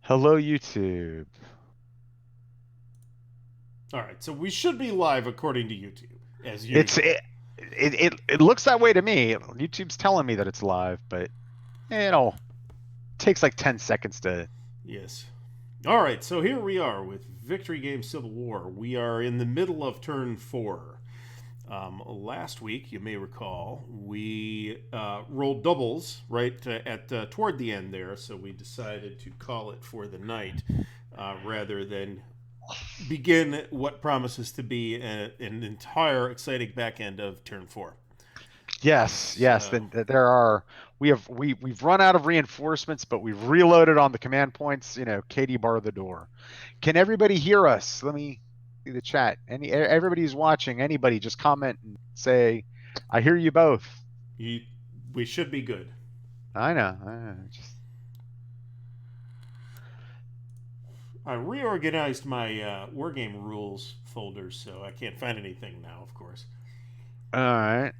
Hello, YouTube. All right, so we should be live according to YouTube, as It's usual. it looks that way to me. YouTube's telling me that it's live, but takes like 10 seconds to. Yes. All right, so here we are with Victory Game Civil War. We are in the middle of turn 4. Last week, you may recall, we rolled doubles right at toward the end there, so we decided to call it for the night rather than begin what promises to be an entire exciting back end of turn 4. Yes, yes. So Then there are we've run out of reinforcements, but we've reloaded on the command points. Katie bar the door. Can everybody hear us? Let me see the chat. Everybody who's watching, anybody, just comment and say, "I hear you both." you, we should be good. I know. I know. Just I reorganized my Wargame rules folder, so I can't find anything now, of course. all right.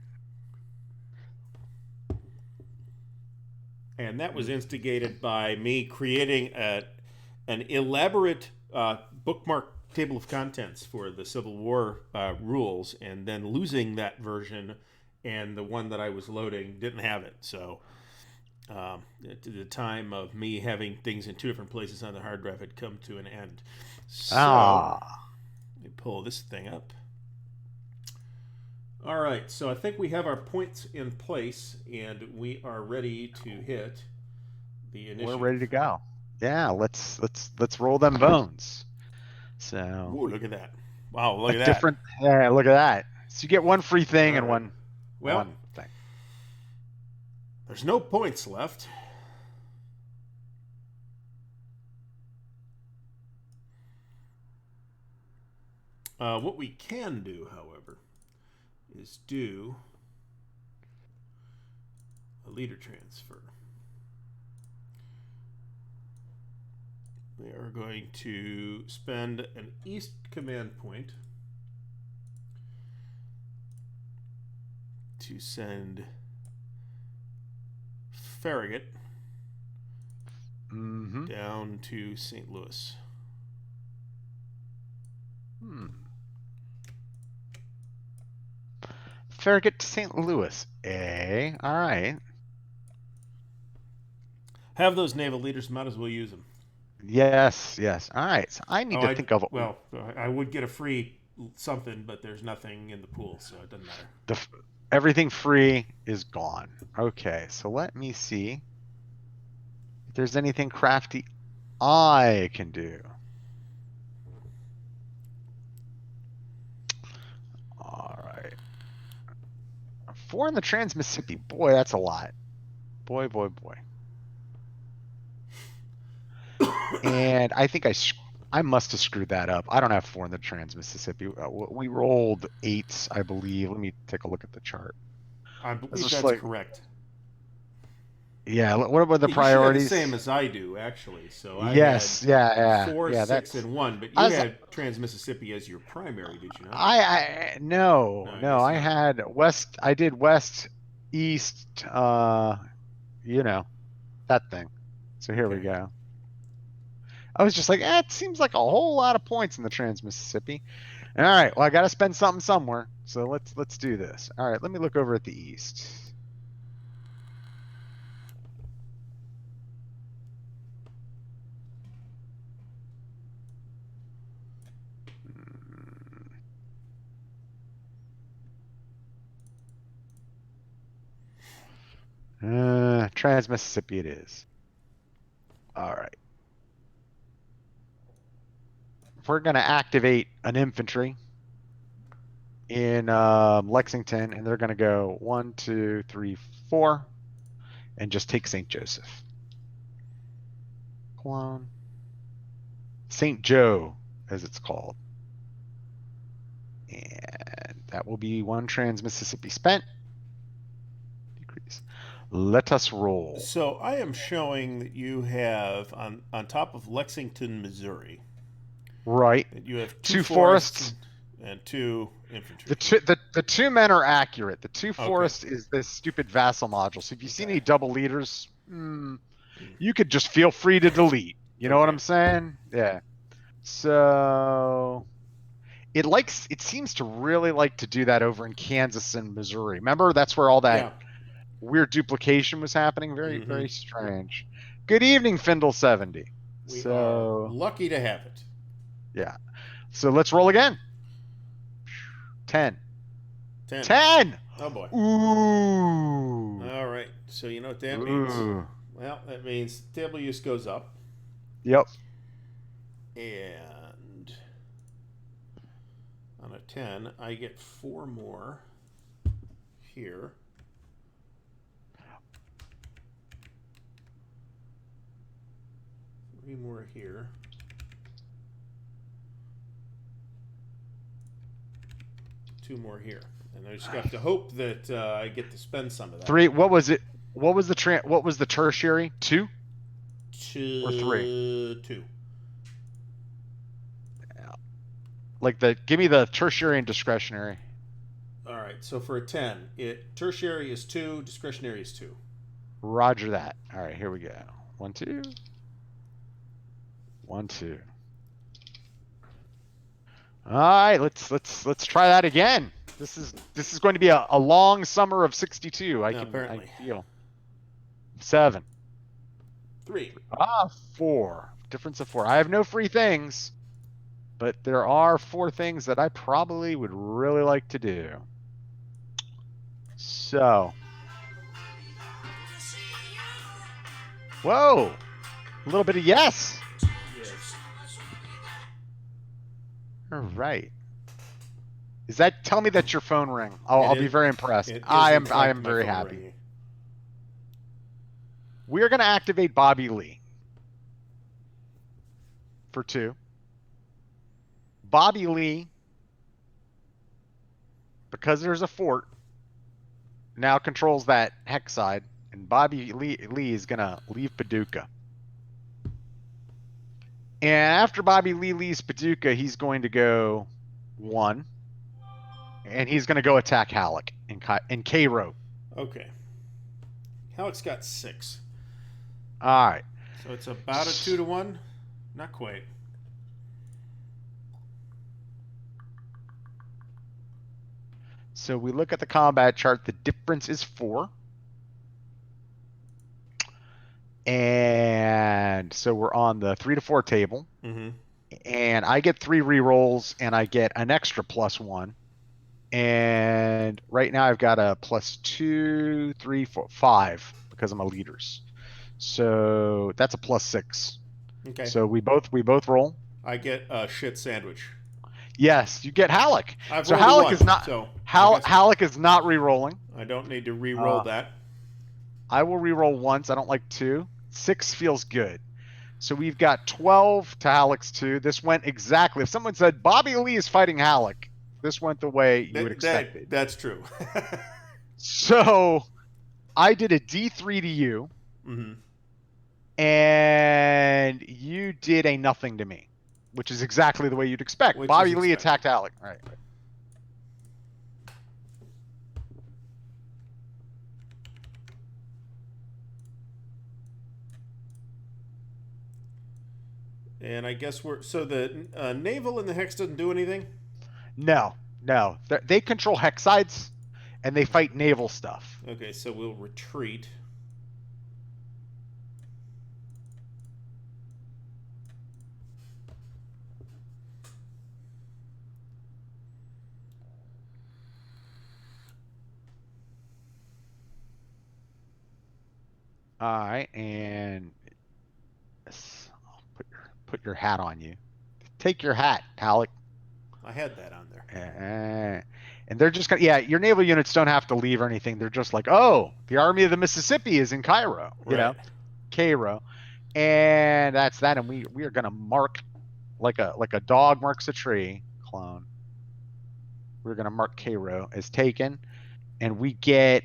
And that was instigated by me creating an elaborate bookmark table of contents for the Civil War rules, and then losing that version, and the one that I was loading didn't have it. So the time of me having things in two different places on the hard drive had come to an end. So Ah. let me pull this thing up. All right, so I think we have our points in place, and we are ready to hit the We're initiative. ready to go. Yeah, let's roll them bones. So Ooh, look at that! Wow, look a at that. different yeah, look at that. So you get one free thing All and right. Well, one thing. there's no points left. What we can do, however, is do a leader transfer. We are going to spend an east command point to send Farragut Mm-hmm. down to St. Louis. Hmm. Farragut to St. Louis. All right. Have those naval leaders, might as well use them. Yes, yes. All right. So I need Oh, to think of I would get a free something, but there's nothing in the pool, so it doesn't matter. the everything free is gone. Okay, so let me see if there's anything crafty I can do. All right. Four in the Trans-Mississippi. Boy, that's a lot. Boy, boy, boy. And I think I must have screwed that up. I don't have four in the Trans-Mississippi. We rolled eights, I believe. Let me take a look at the chart. I It's believe just that's like, correct. yeah. What about the Yeah, you should have the priorities? same as I do, actually. So I had Yes, yeah, yeah, four, yeah. six, That's and one, but I you was. had Trans Mississippi as your primary, did you not? I No, no, I no. guess I not. had west. I did west, east. You know that thing. So here we Okay. go. I was just like, it seems like a whole lot of points in the Trans-Mississippi. All right, well, I got to spend something somewhere. So let's do this. All right, let me look over at the east. Trans-Mississippi it is. All right. We're going to activate an infantry in Lexington, and they're going to go 1, 2, 3, 4, and just take St. Joseph. Clone. St. Joe, as it's called. And that will be one Trans-Mississippi spent. Decrease. Let us roll. So I am showing that you have on top of Lexington, Missouri, Right. that you have two Two forests forests. and two infantry. The two men are accurate. The two Okay. forests is this stupid vassal module. So if you see Okay. any double leaders, you could just feel free to delete. You know what Okay. I'm saying? Yeah. So it seems to really like to do that over in Kansas and Missouri. Remember, that's where all that Yeah. weird duplication was happening. Very, Mm-hmm. very strange. Good evening, Findle 70. We are So lucky to have it. yeah. So let's roll again. 10. 10. 10. Oh boy. Ooh. All right. So you know what that means? Ooh. Well, that means table use goes up. Yep. And on a 10, I get 4 more here. Three more here. Two more here. And I just have to hope that I get to spend some of that. 3. What was it? What was the tertiary? 2 or 3? Two. Like the give me the tertiary and discretionary. All right. So for a 10, tertiary is 2, discretionary is 2. Roger that. All right, here we go. 1, 2. 1, 2. All right, let's try that again. This is going to be a long summer of 62. I Apparently. feel. 7. 3. 4. Difference of 4. I have no free things, but there are 4 things that I probably would really like to do. So, whoa, a little bit of yes. Yes. All right. Is that tell me that's your phone ring? I'll be very impressed. It is in I fact am my very phone happy. ringing. We're going to activate Bobby Lee for 2. Bobby Lee, because there's a fort, now controls that hex side, and Bobby Lee is going to leave Paducah. And after Bobby Lee leaves Paducah, he's going to go 1, and he's going to go attack Halleck in Cairo. Okay. Halleck's got 6. All right. So it's about a 2-to-1. Not quite. So we look at the combat chart. The difference is 4. And so we're on the 3 to 4 table. Mm-hmm. And I get 3 rerolls, and I get an extra +1. And right now I've got a +2, 3, 4, 5 because of my leaders. So that's a +6. Okay. So we both roll. I get a shit sandwich. Yes, you get Halleck. I've So rolled a Halleck 1, is not so I guess Halleck is not re-rolling. I don't need to re-roll Uh, that. I will re-roll once. I don't like 2. 6 feels good. So we've got 12 to Halleck's 2. This went exactly. If someone said Bobby Lee is fighting Halleck, this went the way you would expect it. That's true. So I did a D3 to you, Mm-hmm. and you did a nothing to me, which is exactly the way you'd expect. Which Bobby is Lee expected. attacked Halleck. Right. And I guess so the naval in the hex doesn't do anything? No. They control hex sides, and they fight naval stuff. Okay, so we'll retreat. All right, and I'll put your hat on you. Take your hat, Halleck. I had that on there. And they're just gonna, yeah, your naval units don't have to leave or anything. They're just like, oh, the Army of the Mississippi is in Cairo, Cairo, and that's that. And we are gonna mark like a dog marks a tree. Clone. We're gonna mark Cairo as taken, and we get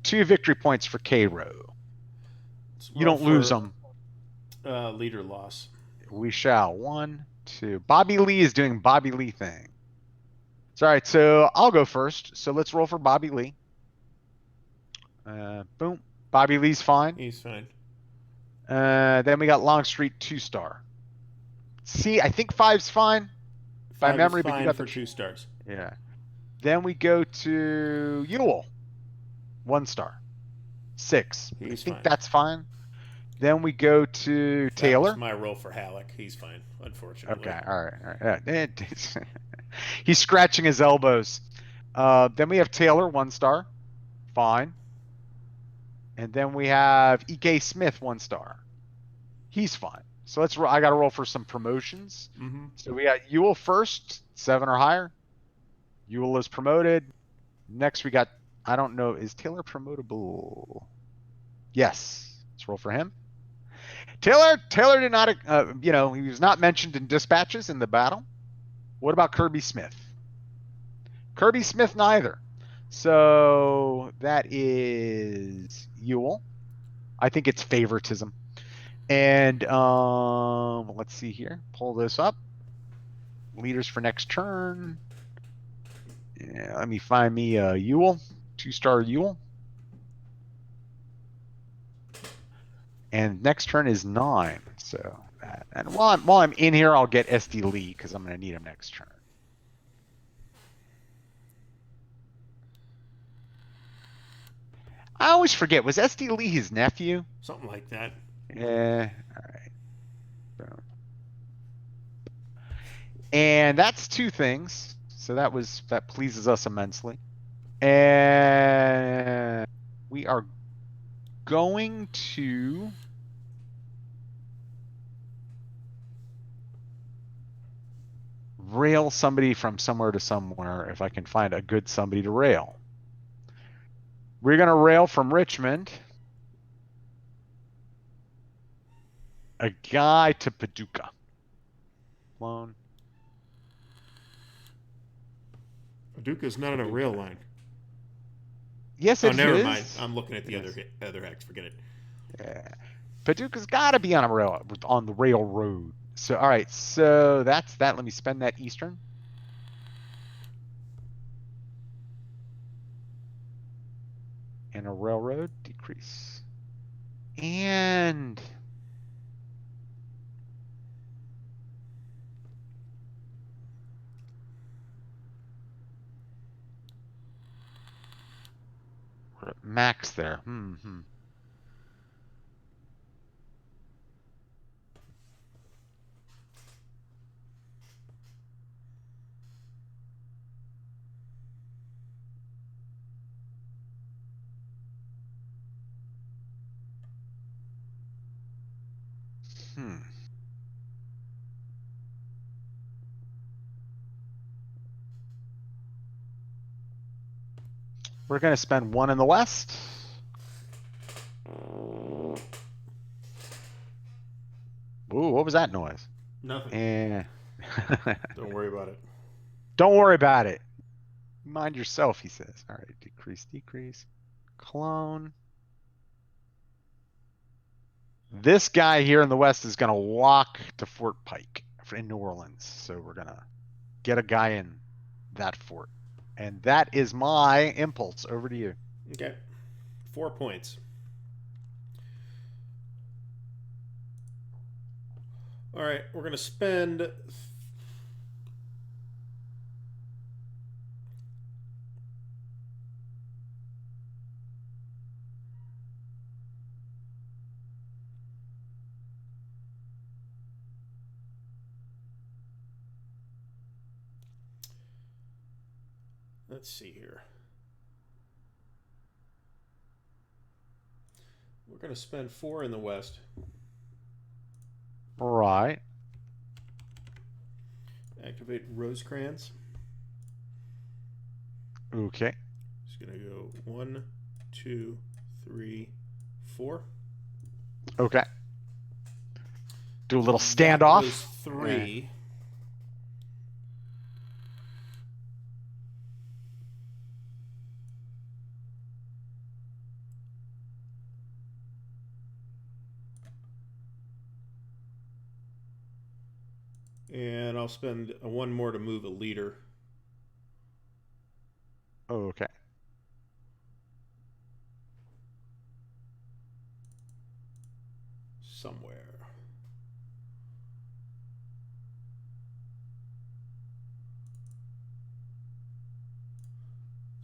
2 victory points for Cairo. You don't lose them. Leader loss. We shall. 1, 2. Bobby Lee is doing Bobby Lee thing. All right, so I'll go first. So let's roll for Bobby Lee. Boom. Bobby Lee's fine. He's fine. Then we got Longstreet 2-star. See, I think five's fine by 5 is memory, but you fine got for the 2 stars. yeah. Then we go to Ewell, 1-star. 6. I He's think fine. that's fine. Then we go to That was Taylor. my roll for Halleck. He's fine, Okay, unfortunately. all right, all right. He's scratching his elbows. Then we have Taylor, 1-star. Fine. And then we have E.K. Smith, 1-star. He's fine. So let's roll. I got to roll for some promotions. Mm-hmm. So we got Ewell first, 7 or higher. Ewell is promoted. Next we got, I don't know, is Taylor promotable? Yes. Let's roll for him. Taylor did not, he was not mentioned in dispatches in the battle. What about Kirby Smith? Kirby Smith neither. So that is Ewell. I think it's favoritism. And let's see here. Pull this up. Leaders for next turn. Yeah, let me find me Ewell, 2-star Ewell. And next turn is 9. So and while I'm in here, I'll get SD Lee because I'm going to need him next turn. I always forget, was SD Lee his nephew? Something like that. Yeah. All right. So, and that's 2 things. So that pleases us immensely. And we are going to rail somebody from somewhere to somewhere if I can find a good somebody to rail. We're going to rail from Richmond a guy to Paducah. Clone. Paducah's not on a rail line. Yes, Oh, it never is. mind. I'm looking at the It is. other hex. Forget it. Yeah. Paducah's got to be on the railroad. So all right, so that's that. Let me spend that Eastern. And a railroad decrease. And we're at max there. Hmm. We're going to spend 1 in the west. Ooh, what was that noise? Nothing. And Don't worry about it. don't worry about it. Mind yourself, he says. All right, decrease. Clone. This guy here in the west is going to walk to Fort Pike in New Orleans. So we're going to get a guy in that fort. And that is my impulse. Over to you. Okay. 4 points. All right, we're going to spend. Let's see here. We're going to spend 4 in the west. Right. Activate Rosecrans. Okay. It's going to go 1, 2, 3, 4. Okay. Do a little That standoff. was 3. And I'll spend 1 more to move a leader. Okay. somewhere.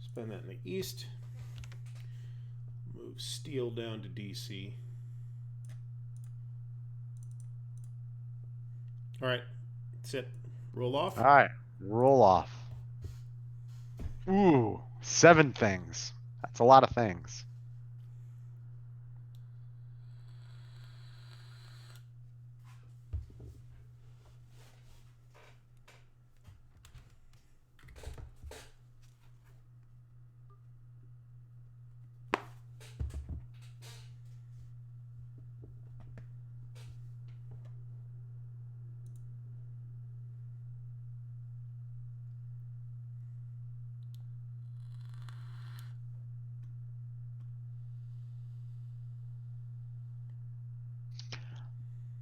Spend that in the east. Move steel down to DC. All right, that's it. Roll off. All right, roll off. Ooh, 7 things. That's a lot of things.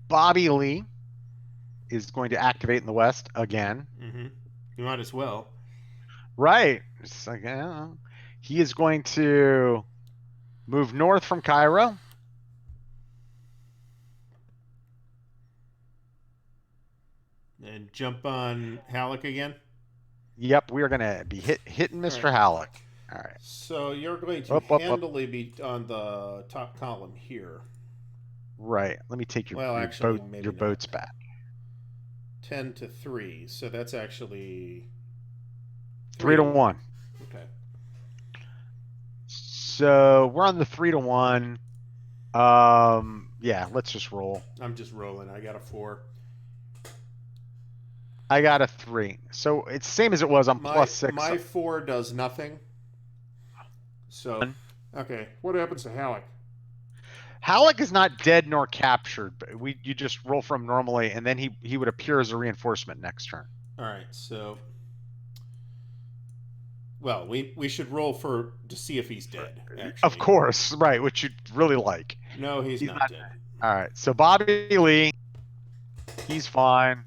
Bobby Lee is going to activate in the west again. Mm-hmm. You might as well. Right. It's like, he is going to move north from Cairo. And jump on Halleck again. Yep, we are going to be hitting Mr. Right. Halleck. All right. So you're going to Up, up, up. handily be on the top column here. Right. Let me take Well, actually, maybe your not. boats back. 10 to 3. So that's actually 3 to 1. Okay. So we're on the 3 to 1. Yeah, let's just roll. I'm just rolling. I got a 4. I got a 3. So it's the same as it was on +6. My 4 does nothing. So, okay. What happens to Halleck? Halleck is not dead nor captured. But you just roll from normally, and then he would appear as a reinforcement next turn. All right. So, well, we should roll to see if he's dead. Actually. Of course, right? Which you'd really like. No, he's not dead. All right. So Bobby Lee, he's fine.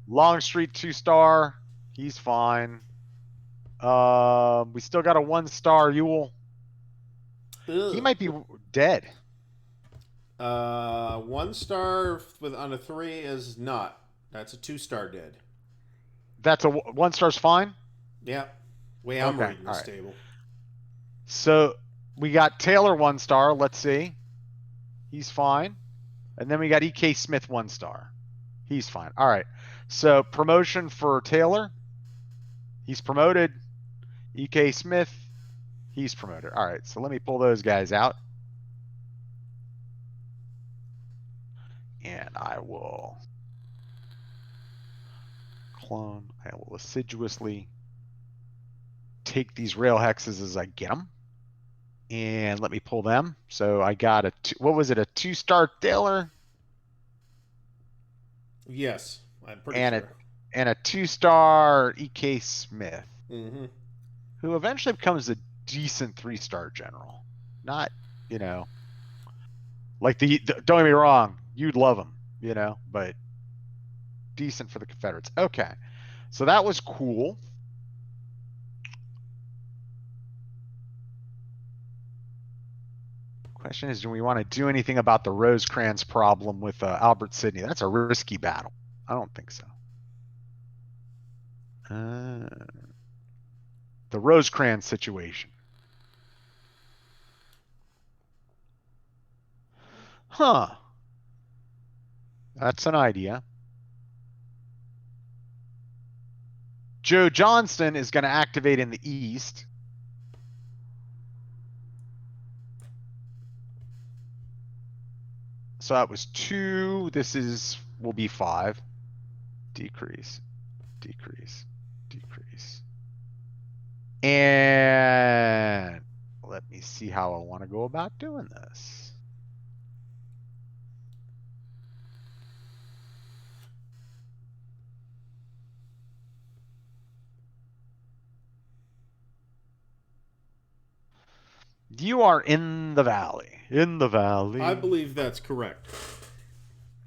Longstreet 2-star, he's fine. We still got a 1-star Ewell. Ugh. He might be dead. 1 star on a 3 is not. That's a 2-star dead. That's a 1-star's fine? Yeah. Way I'm reading this table. So we got Taylor 1-star. Let's see. He's fine. And then we got E.K. Smith 1-star. He's fine. All right. So promotion for Taylor. He's promoted. E.K. Smith. He's promoted. All right. So let me pull those guys out. And I will clone. I will assiduously take these rail hexes as I get them. And let me pull them. So I got a, what was it? A 2-star Taylor? Yes, I'm pretty sure. And a 2-star E.K. Smith. Mm-hmm. Who eventually becomes a decent 3-star general. Not, like don't get me wrong, you'd love him, but decent for the Confederates. Okay. So that was cool. Question is, do we want to do anything about the Rosecrans problem with Albert Sidney? That's a risky battle. I don't think so. The Rosecrans situation. Huh. That's an idea. Joe Johnston is going to activate in the east. So that was 2. This will be 5. Decrease, decrease, decrease. And let me see how I want to go about doing this. You are in the valley. In the valley. I believe that's correct.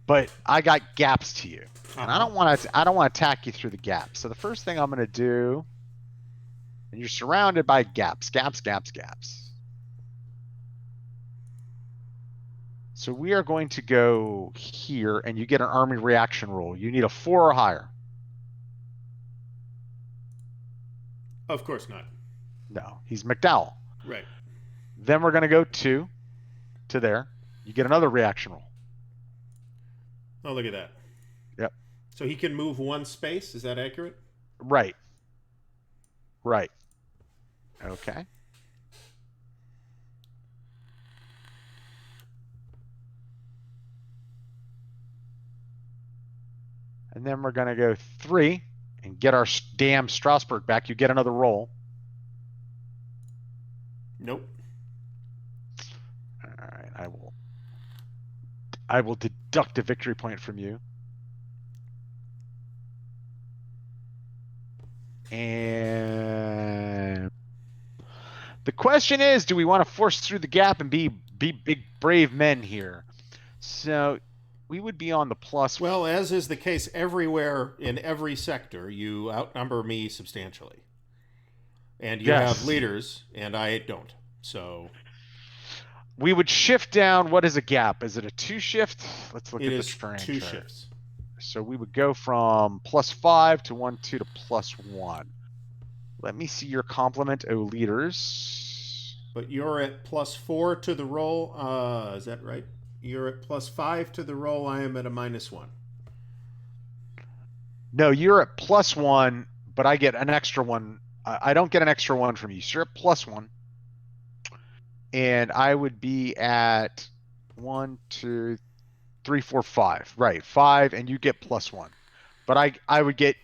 But I got gaps to you. And I don't want to attack you through the gaps. So the first thing I'm going to do, and you're surrounded by gaps, gaps, gaps, gaps. So we are going to go here, and you get an army reaction roll. You need a 4 or higher. Of course not. No, he's McDowell. Right. Then we're going to go 2 to there. You get another reaction roll. Oh, look at that. Yep. So he can move 1 space. Is that accurate? Right. Right. Okay. And then we're going to go 3 and get our damn Strasbourg back. You get another roll. Nope. All right. I will deduct a victory point from you. And the question is, do we want to force through the gap and be big, brave men here? So we would be on the plus. Well, as is the case everywhere in every sector, you outnumber me substantially. And you Yes. have leaders, and I don't. So we would shift down. What is a gap? Is it a 2 shift? Let's look it at the is terrain 2 chart. shifts. So we would go from +5 to 1, 2 to +1. Let me see your complement, O leaders. But you're at +4 to the roll. Is that right? You're at +5 to the roll. I am at a -1. No, you're at +1, but I get an extra 1. I don't get an extra 1 from you. So you're at +1. And I would be at 1, 2, 3, 4, 5. Right, 5, and you get +1. But I would get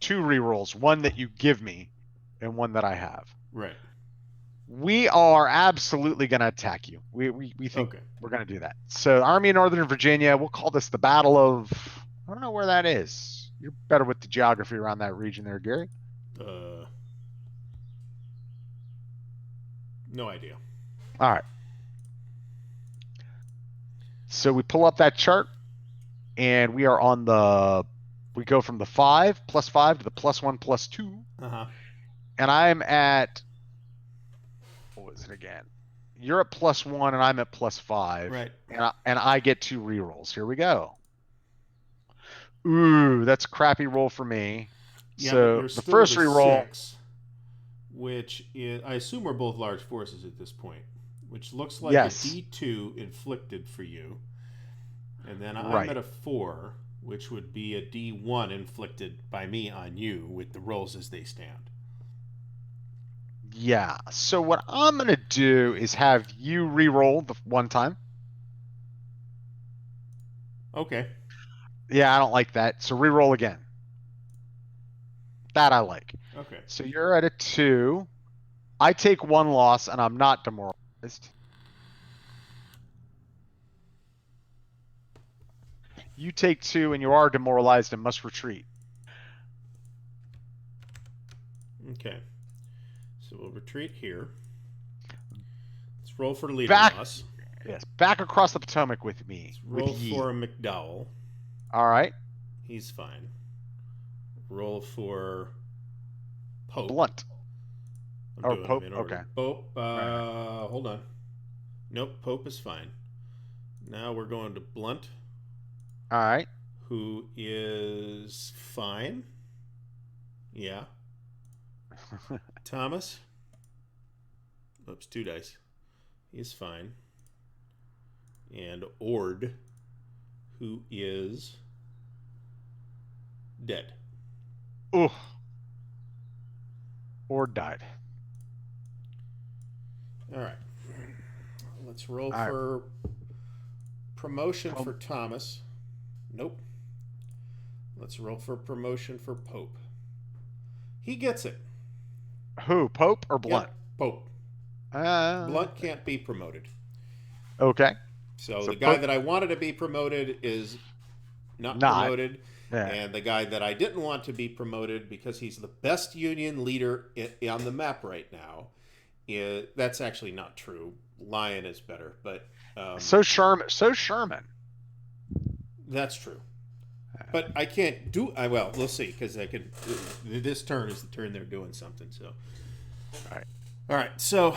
2 rerolls, one that you give me and one that I have. Right. We are absolutely going to attack you. We think we're going to do that. So Army of Northern Virginia, we'll call this the Battle of, I don't know where that is. You're better with the geography around that region there, Gary. No idea. All right. So we pull up that chart, and we are on we go from the +5 to the +1 +2. Uh-huh. And I'm at, what was it again? You're at +1 and I'm at +5. Right. And I get 2 rerolls. Here we go. Ooh, that's a crappy roll for me. Yeah, so but the first reroll, 6, which is, I assume we're both large forces at this point, which looks like yes. a D2 inflicted for you. And then I'm right. at a 4, which would be a D1 inflicted by me on you with the rolls as they stand. Yeah. So what I'm going to do is have you reroll the 1 time. Okay. Yeah, I don't like that. So reroll again. That I like. Okay. So you're at a 2. I take 1 loss and I'm not demoralized. You take 2 and you are demoralized and must retreat. Okay. So we'll retreat here. Let's roll for leader loss. Yes, back across the Potomac with me. Let's roll for a McDowell. All right. He's fine. Roll for Pope. Blunt. I'm doing Pope. them in order. Okay. Pope. Hold on. Nope. Pope is fine. Now we're going to Blunt. All right. Who is fine. Yeah. Thomas. Oops, 2 dice. He's fine. And Ord, who is dead. Ooh. Ord died. All right. Let's roll for promotion for Thomas. Nope. Let's roll for promotion for Pope. He gets it. Who? Pope or Blunt? Yep, Pope. Blunt can't be promoted. Okay. So the guy that I wanted to be promoted is not promoted. Yeah. And the guy that I didn't want to be promoted because he's the best Union leader on the map right now, that's actually not true. Lyon is better, but so Sherman. That's true. But I can't do. Well, we'll see because I can. This turn is the turn they're doing something. So, all right. So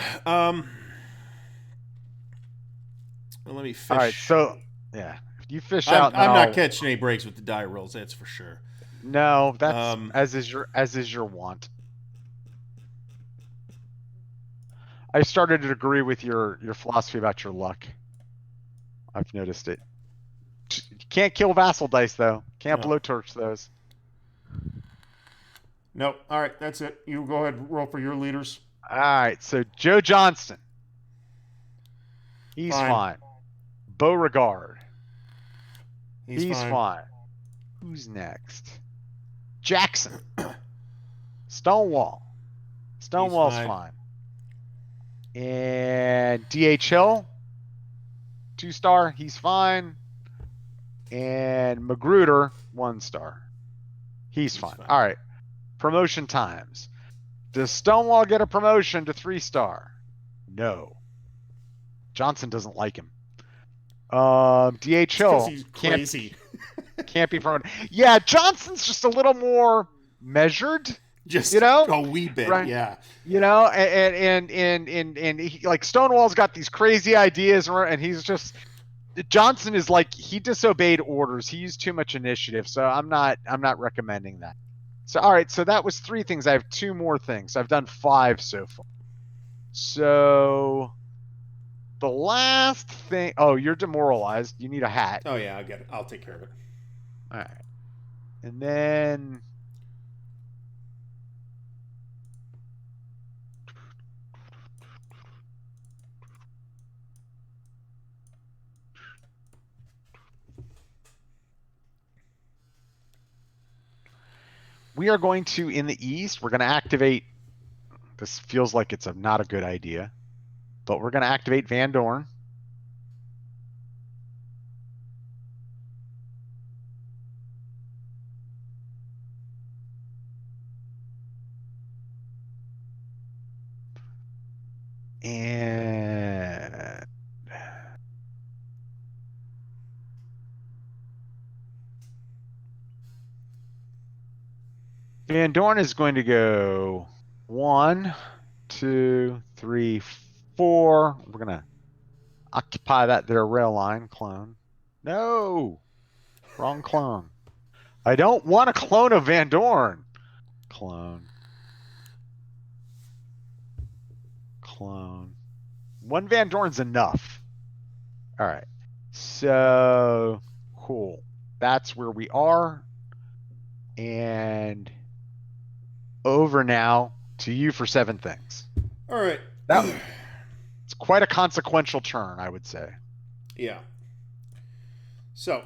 Well, let me All right, fish. so yeah, you fish I'm out, and then I'm not I'll. catching any breaks with the die rolls. That's for sure. No, that's Um, as is your want. I started to agree with your philosophy about your luck. I've noticed it. You can't kill vassal dice though. Can't no, blowtorch those. nope. All right, that's it. You go ahead and roll for your leaders. All right, so Joe Johnston, he's Fine. fine. Beauregard, He's he's fine. fine. Who's next? Jackson, Stonewall. He's Stonewall's fine. fine. And DHL, 2-star, he's fine. And Magruder, 1-star. He's He's fine. fine. All right. Promotion times. Does Stonewall get a promotion to 3-star? No. Johnson doesn't like him. It's because DHL he's can't crazy. can't be promoted. Yeah, Johnson's just a little more measured, Just a wee bit, right? yeah. And he, like Stonewall's got these crazy ideas, and he's just Johnson is like he disobeyed orders. He used too much initiative, so I'm not recommending that. So all right, so that was 3 things. I have 2 more things. I've done 5 so far. So the last thing, oh, you're demoralized. You need a hat. Oh yeah, I get it. I'll take care of it. All right. And then we are going to, in the east, we're going to activate, this feels like it's not a good idea, but we're going to activate Van Dorn. And Van Dorn is going to go 1, 2, 3, 4. We're going to occupy that there rail line clone. No, wrong clone. I don't want a clone of Van Dorn. Clone. Clone. 1 Van Dorn's enough. All right. So cool. That's where we are. And over now to you for 7 things. All right. That it's quite a consequential turn, I would say. Yeah. So,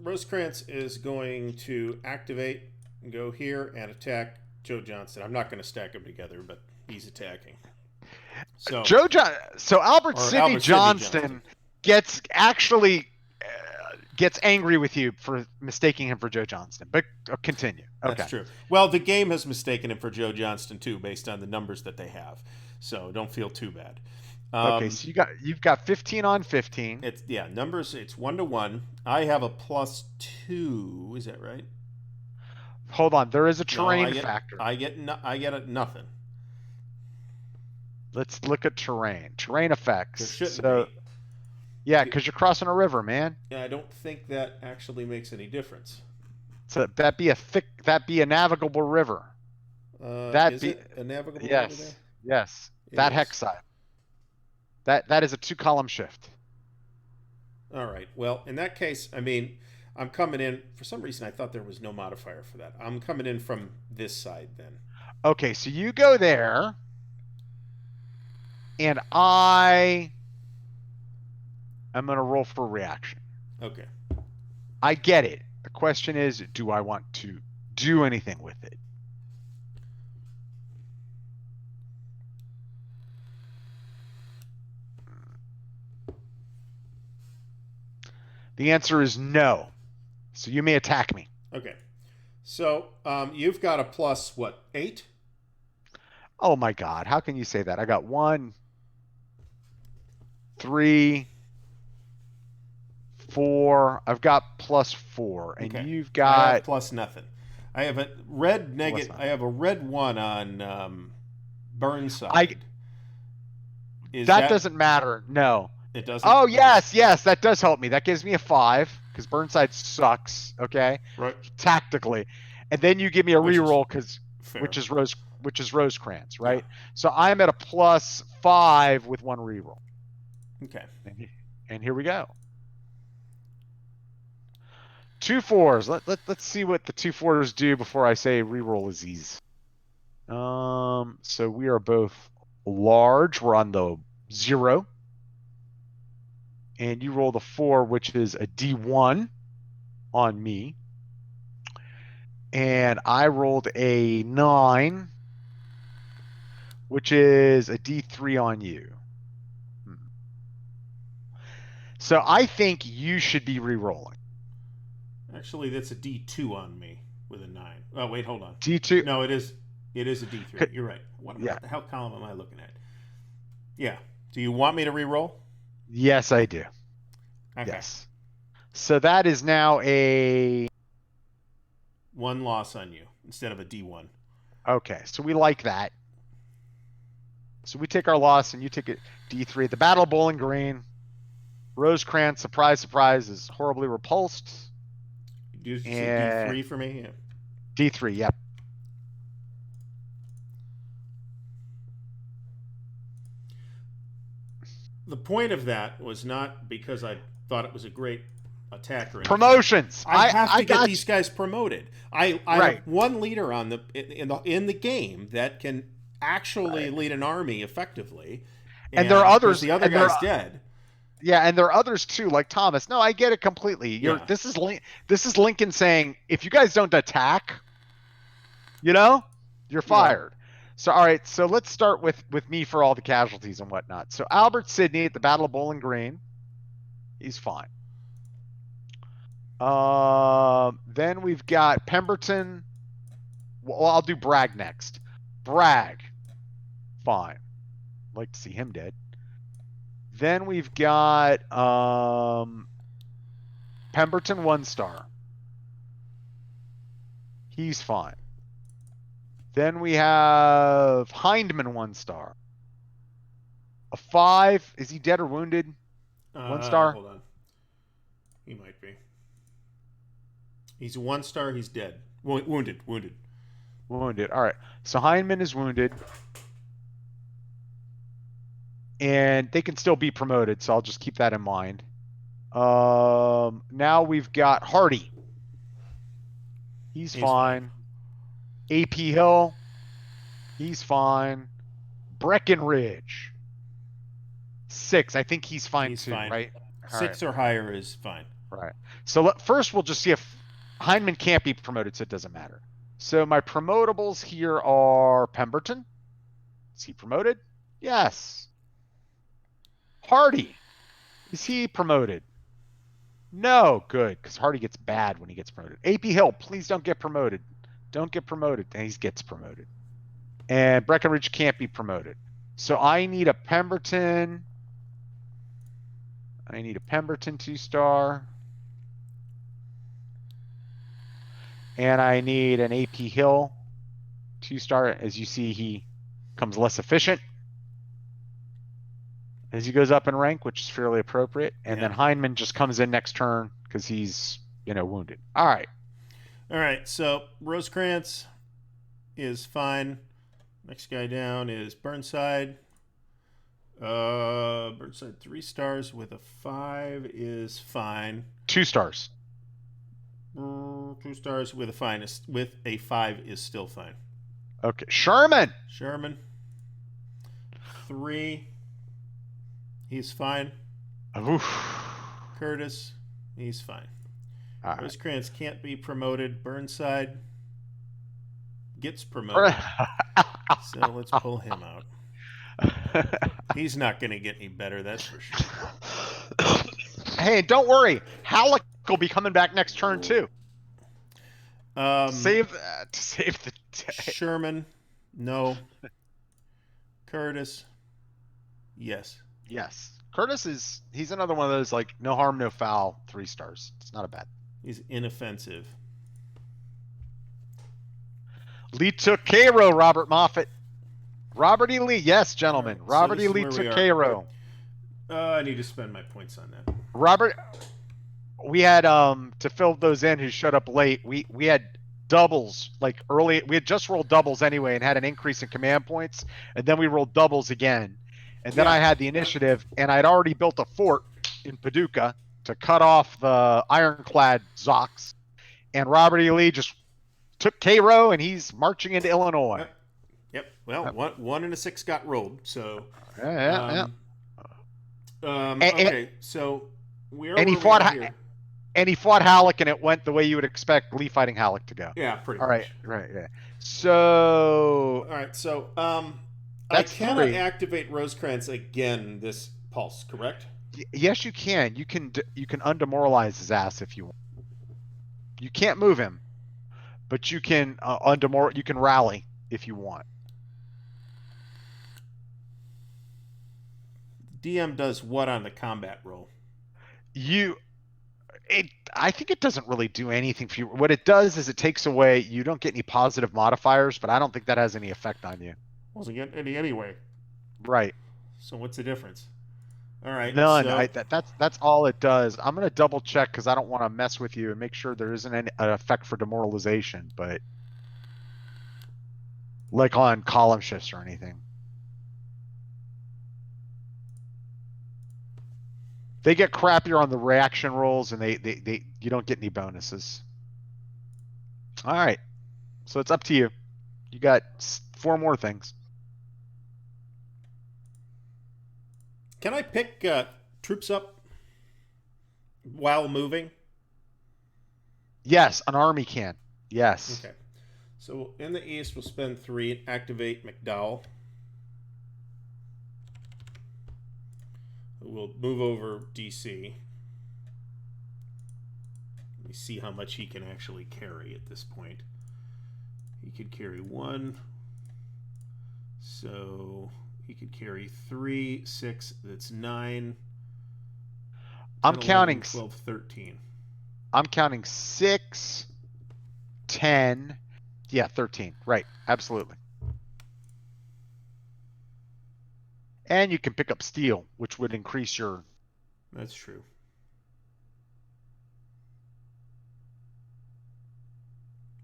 Rosecrans is going to activate, go here, and attack Joe Johnston. I'm not going to stack them together, but he's attacking. So, So Albert or Sidney Albert Sidney Johnston gets actually gets angry with you for mistaking him for Joe Johnston. But continue. Okay. That's true. Well, the game has mistaken him for Joe Johnston too, based on the numbers that they have. So don't feel too bad. Okay, so you've got 15 on 15. It's numbers. It's 1-1. I have a +2. Is that right? Hold on, there is a terrain No, factor. I get nothing. Let's look at terrain. Terrain effects. There shouldn't be. Yeah, because you're crossing a river, man. Yeah, I don't think that actually makes any difference. So that be a navigable river. Is it a navigable river there? Yes. It That is. hex side. That is a 2-column shift. All right. Well, in that case, I mean, I'm coming in. For some reason, I thought there was no modifier for that. I'm coming in from this side then. Okay, so you go there, and I'm going to roll for reaction. Okay. I get it. The question is, do I want to do anything with it? The answer is no. So you may attack me. Okay. So you've got a +8? Oh my God. How can you say that? I got 1, 3, 4. I've got +4. And Okay. you've I got have plus nothing. I have a red negative. I have a red 1 on Burnside. that doesn't matter. No. It doesn't? Oh, Okay. yes, that does help me. That gives me a 5 because Burnside sucks. Okay, Right. tactically, and then you give me a Which is reroll because fair. which is Rosecrans, Yeah. right? So I'm at a +5 with one reroll. Okay. And here we go. 2 4s. Let's see what the 2 4s do before I say reroll is easy. So we are both large. We're on the 0. And you roll the 4, which is a D1 on me. And I rolled a 9, which is a D3 on you. So I think you should be re-rolling. Actually, that's a D2 on me with a 9. Oh, wait, hold on. D2. No, it is. It is a D3. You're right. Yeah. What the hell column am I looking at? Yeah. Do you want me to re-roll? Yes, I do. Okay. Yes. So that is now a... 1 loss on you instead of a D1. Okay, so we like that. So we take our loss and you take a D3. The Battle of Bowling Green. Rosecrans, surprise, surprise, is horribly repulsed. Did you say And D3 for me? Yeah. D3, yep. The point of that was not because I thought it was a great attack or anything. Promotions. I have to get got these guys promoted. I Right. have one leader on in the game that can actually lead an army effectively, And there are others. The other and there guy's are- dead. Yeah, and there are others too, like Thomas. No, I get it completely. Yeah. This is Lincoln saying, if you guys don't attack, you're fired. So all right, so let's start with me for all the casualties and whatnot. So Albert Sidney at the Battle of Bowling Green, he's fine. Then we've got Pemberton. Well, I'll do Bragg next. Bragg, fine. Like to see him dead. Then we've got Pemberton 1-star. He's fine. Then we have Hindman 1-star. A 5. Is he dead or wounded? 1-star. Hold on. He might be. He's a 1-star. He's dead. Wounded. Wounded. All right. So Hindman is wounded. And they can still be promoted, so I'll just keep that in mind. Now we've got Hardy. He's fine. AP Hill. He's fine. Breckenridge. 6. I think he's fine too, fine. right? 6 or higher is fine. Right. So first we'll just see if Hindman can't be promoted, so it doesn't matter. So my promotables here are Pemberton. Is he promoted? Yes. Hardy. Is he promoted? No. Good, because Hardy gets bad when he gets promoted. AP Hill, please don't get promoted. Don't get promoted. And he gets promoted. And Breckenridge can't be promoted. So I need a Pemberton. I need a Pemberton 2-star. And I need an AP Hill 2-star. As you see, he comes less efficient as he goes up in rank, which is fairly appropriate. And then Hindman just comes in next turn because he's, wounded. All right. All right. So Rosecrans is fine. Next guy down is Burnside. Burnside 3 stars with a 5 is fine. 2 stars. 2 stars with a 5 is still fine. Okay. Sherman. 3. He's fine. Oof. Curtis. He's fine. Right. Rosecrans can't be promoted. Burnside gets promoted. So let's pull him out. He's not going to get any better, that's for sure. Hey, don't worry. Halleck will be coming back next turn too. Save the day. Sherman, no. Curtis, yes. Yes. Curtis he's another one of those like no harm, no foul 3 stars. It's not a bad. He's inoffensive. Lee took Cairo, Robert Moffat. Robert E. Lee, yes, gentlemen. Right, Robert so E. Lee this is where took we are. Cairo. I need to spend my points on that. Robert, we had to fill those in who showed up late. We had doubles like early. We had just rolled doubles anyway and had an increase in command points, and then we rolled doubles again, and then I Yeah. had the initiative, and I'd already built a fort in Paducah to cut off the ironclad Zox, and Robert E. Lee just took Cairo and he's marching into Illinois. Yep. Well, Yep. one and a 6 got rolled. So, Yeah. And, okay. So we are and he where we are fought here. and he fought Halleck, and it went the way you would expect Lee fighting Halleck to go. Yeah, pretty All right, much. right, yeah. So All right. So, I that's cannot three. activate Rosecrans again this pulse, correct? Yes, you can. You can undemoralize his ass if you want. You can't move him, but you can You can rally if you want. DM does what on the combat roll? You it. I think it doesn't really do anything for you. What it does is it takes away. You don't get any positive modifiers, but I don't think that has any effect on you. Wasn't getting any anyway. Right. So what's the difference? All right. None. So That's all it does. I'm gonna double check because I don't want to mess with you and make sure there isn't an effect for demoralization, but like on column shifts or anything. They get crappier on the reaction rolls, and they you don't get any bonuses. All right, so it's up to you. You got four more things. can I pick troops up while moving? Yes, an army can. Yes. Okay. So in the east, we'll spend 3 and activate McDowell. We'll move over DC. Let me see how much he can actually carry at this point. He could carry 1. So he could carry 3, 6, that's 9. 10, I'm 11, counting. 12, 13. I'm counting 6, 10. Yeah, 13. Right. Absolutely. And you can pick up steel, which would increase your. That's true.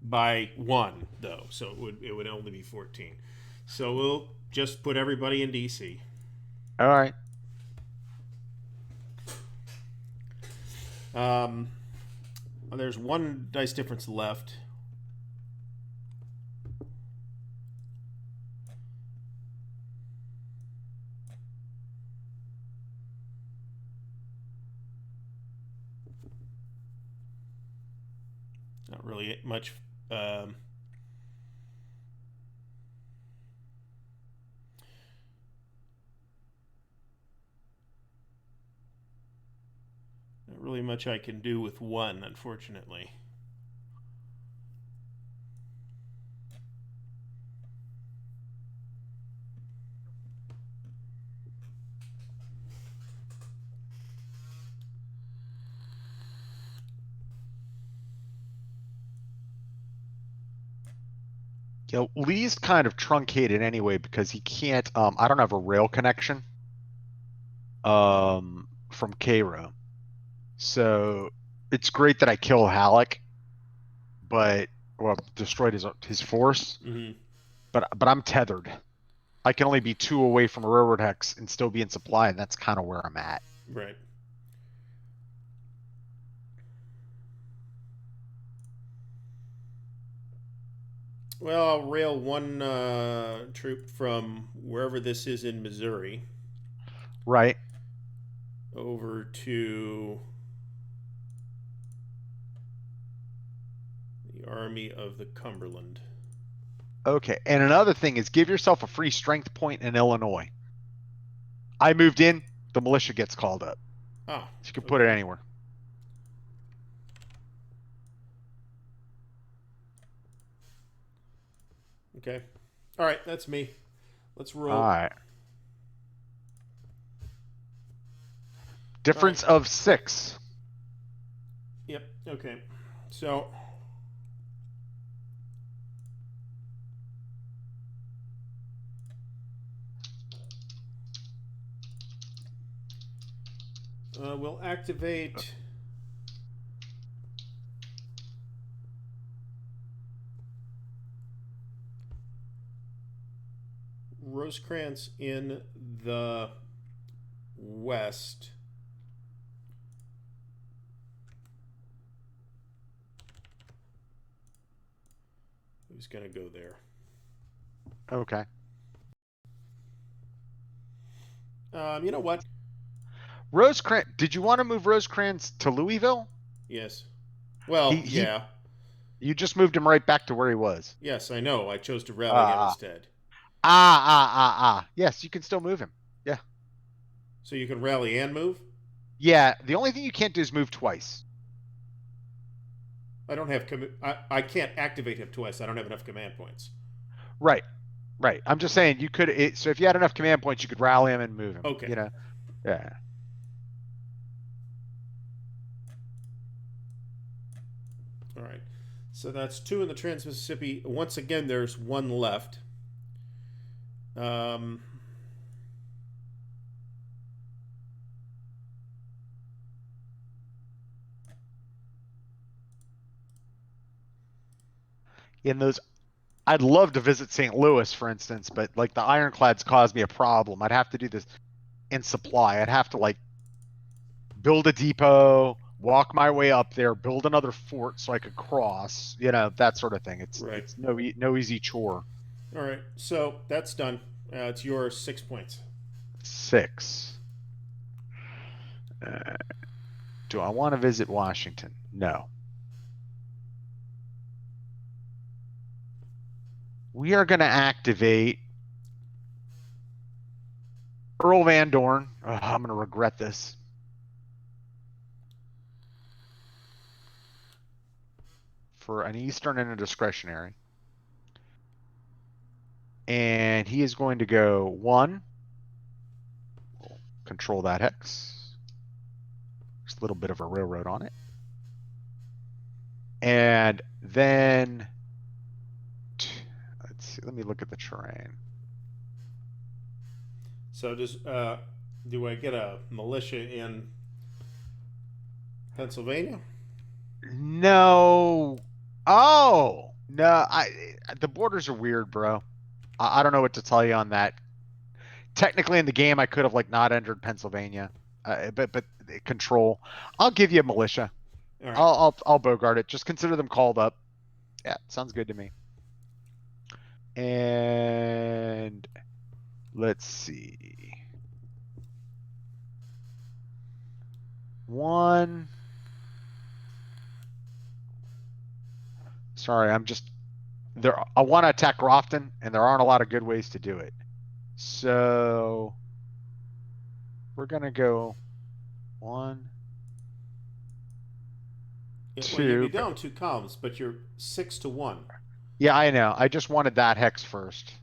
By 1, though, so it would only be 14. So we'll just put everybody in DC. All right. Well, there's 1 dice difference left. Not really much. Not really much I can do with 1, unfortunately. Lee's kind of truncated anyway because he can't. I don't have a rail connection. From Cairo, so it's great that I kill Halleck, but destroyed his force. Mm-hmm. But I'm tethered. I can only be 2 away from a railroad hex and still be in supply, and that's kind of where I'm at. Right. Well, I'll rail 1 troop from wherever this is in Missouri Right. over to the Army of the Cumberland. Okay. And another thing is give yourself a free strength point in Illinois. I moved in, the militia gets called up. Ah, You can put it anywhere. Okay. All right, that's me. Let's roll. All right. Difference of 6. Yep. Okay. So We'll activate Rosecrans in the west. Who's going to go there? Okay. You know what? Rosecrans. Did you want to move Rosecrans to Louisville? Yes. He Well, he. yeah. You just moved him right back to where he was. Yes, I know. I chose to rally him Ah instead. Yes, you can still move him. Yeah. So you can rally and move? Yeah. The only thing you can't do is move twice. I don't have I can't activate him twice. I don't have enough command points. Right. Right. I'm just saying you could. So if you had enough command points, you could rally him and move him. Okay. You know. Yeah. All right. So that's 2 in the Trans-Mississippi. Once again, there's 1 left. Um, In those, I'd love to visit St. Louis, for instance, but like the ironclads caused me a problem. I'd have to do this in supply. I'd have to like build a depot, walk my way up there, build another fort so I could cross. You know, that sort of thing. It's right. it's no easy chore. All right. So that's done. It's your 6 points. 6. Uh, do I want to visit Washington? No. We are going to activate Earl Van Dorn. I'm going to regret this. For an Eastern and a discretionary. And he is going to go 1. We'll control that hex. There's a little bit of a railroad on it. And then, let's see, let me look at the terrain. So do I get a militia in Pennsylvania? No. Oh, no. The borders are weird, bro. I don't know what to tell you on that. Technically in the game I could have like not entered Pennsylvania. But control. I'll give you a militia. All right. I'll Bogart it. Just consider them called up. Yeah, sounds good to me. And let's see. 1. Sorry, I'm just there. I want to attack Grafton, and there aren't a lot of good ways to do it. So we're gonna go 1, Yeah, well, you'd be 2. down 2 columns, but you're 6 to 1. Yeah, I know. I just wanted that hex first.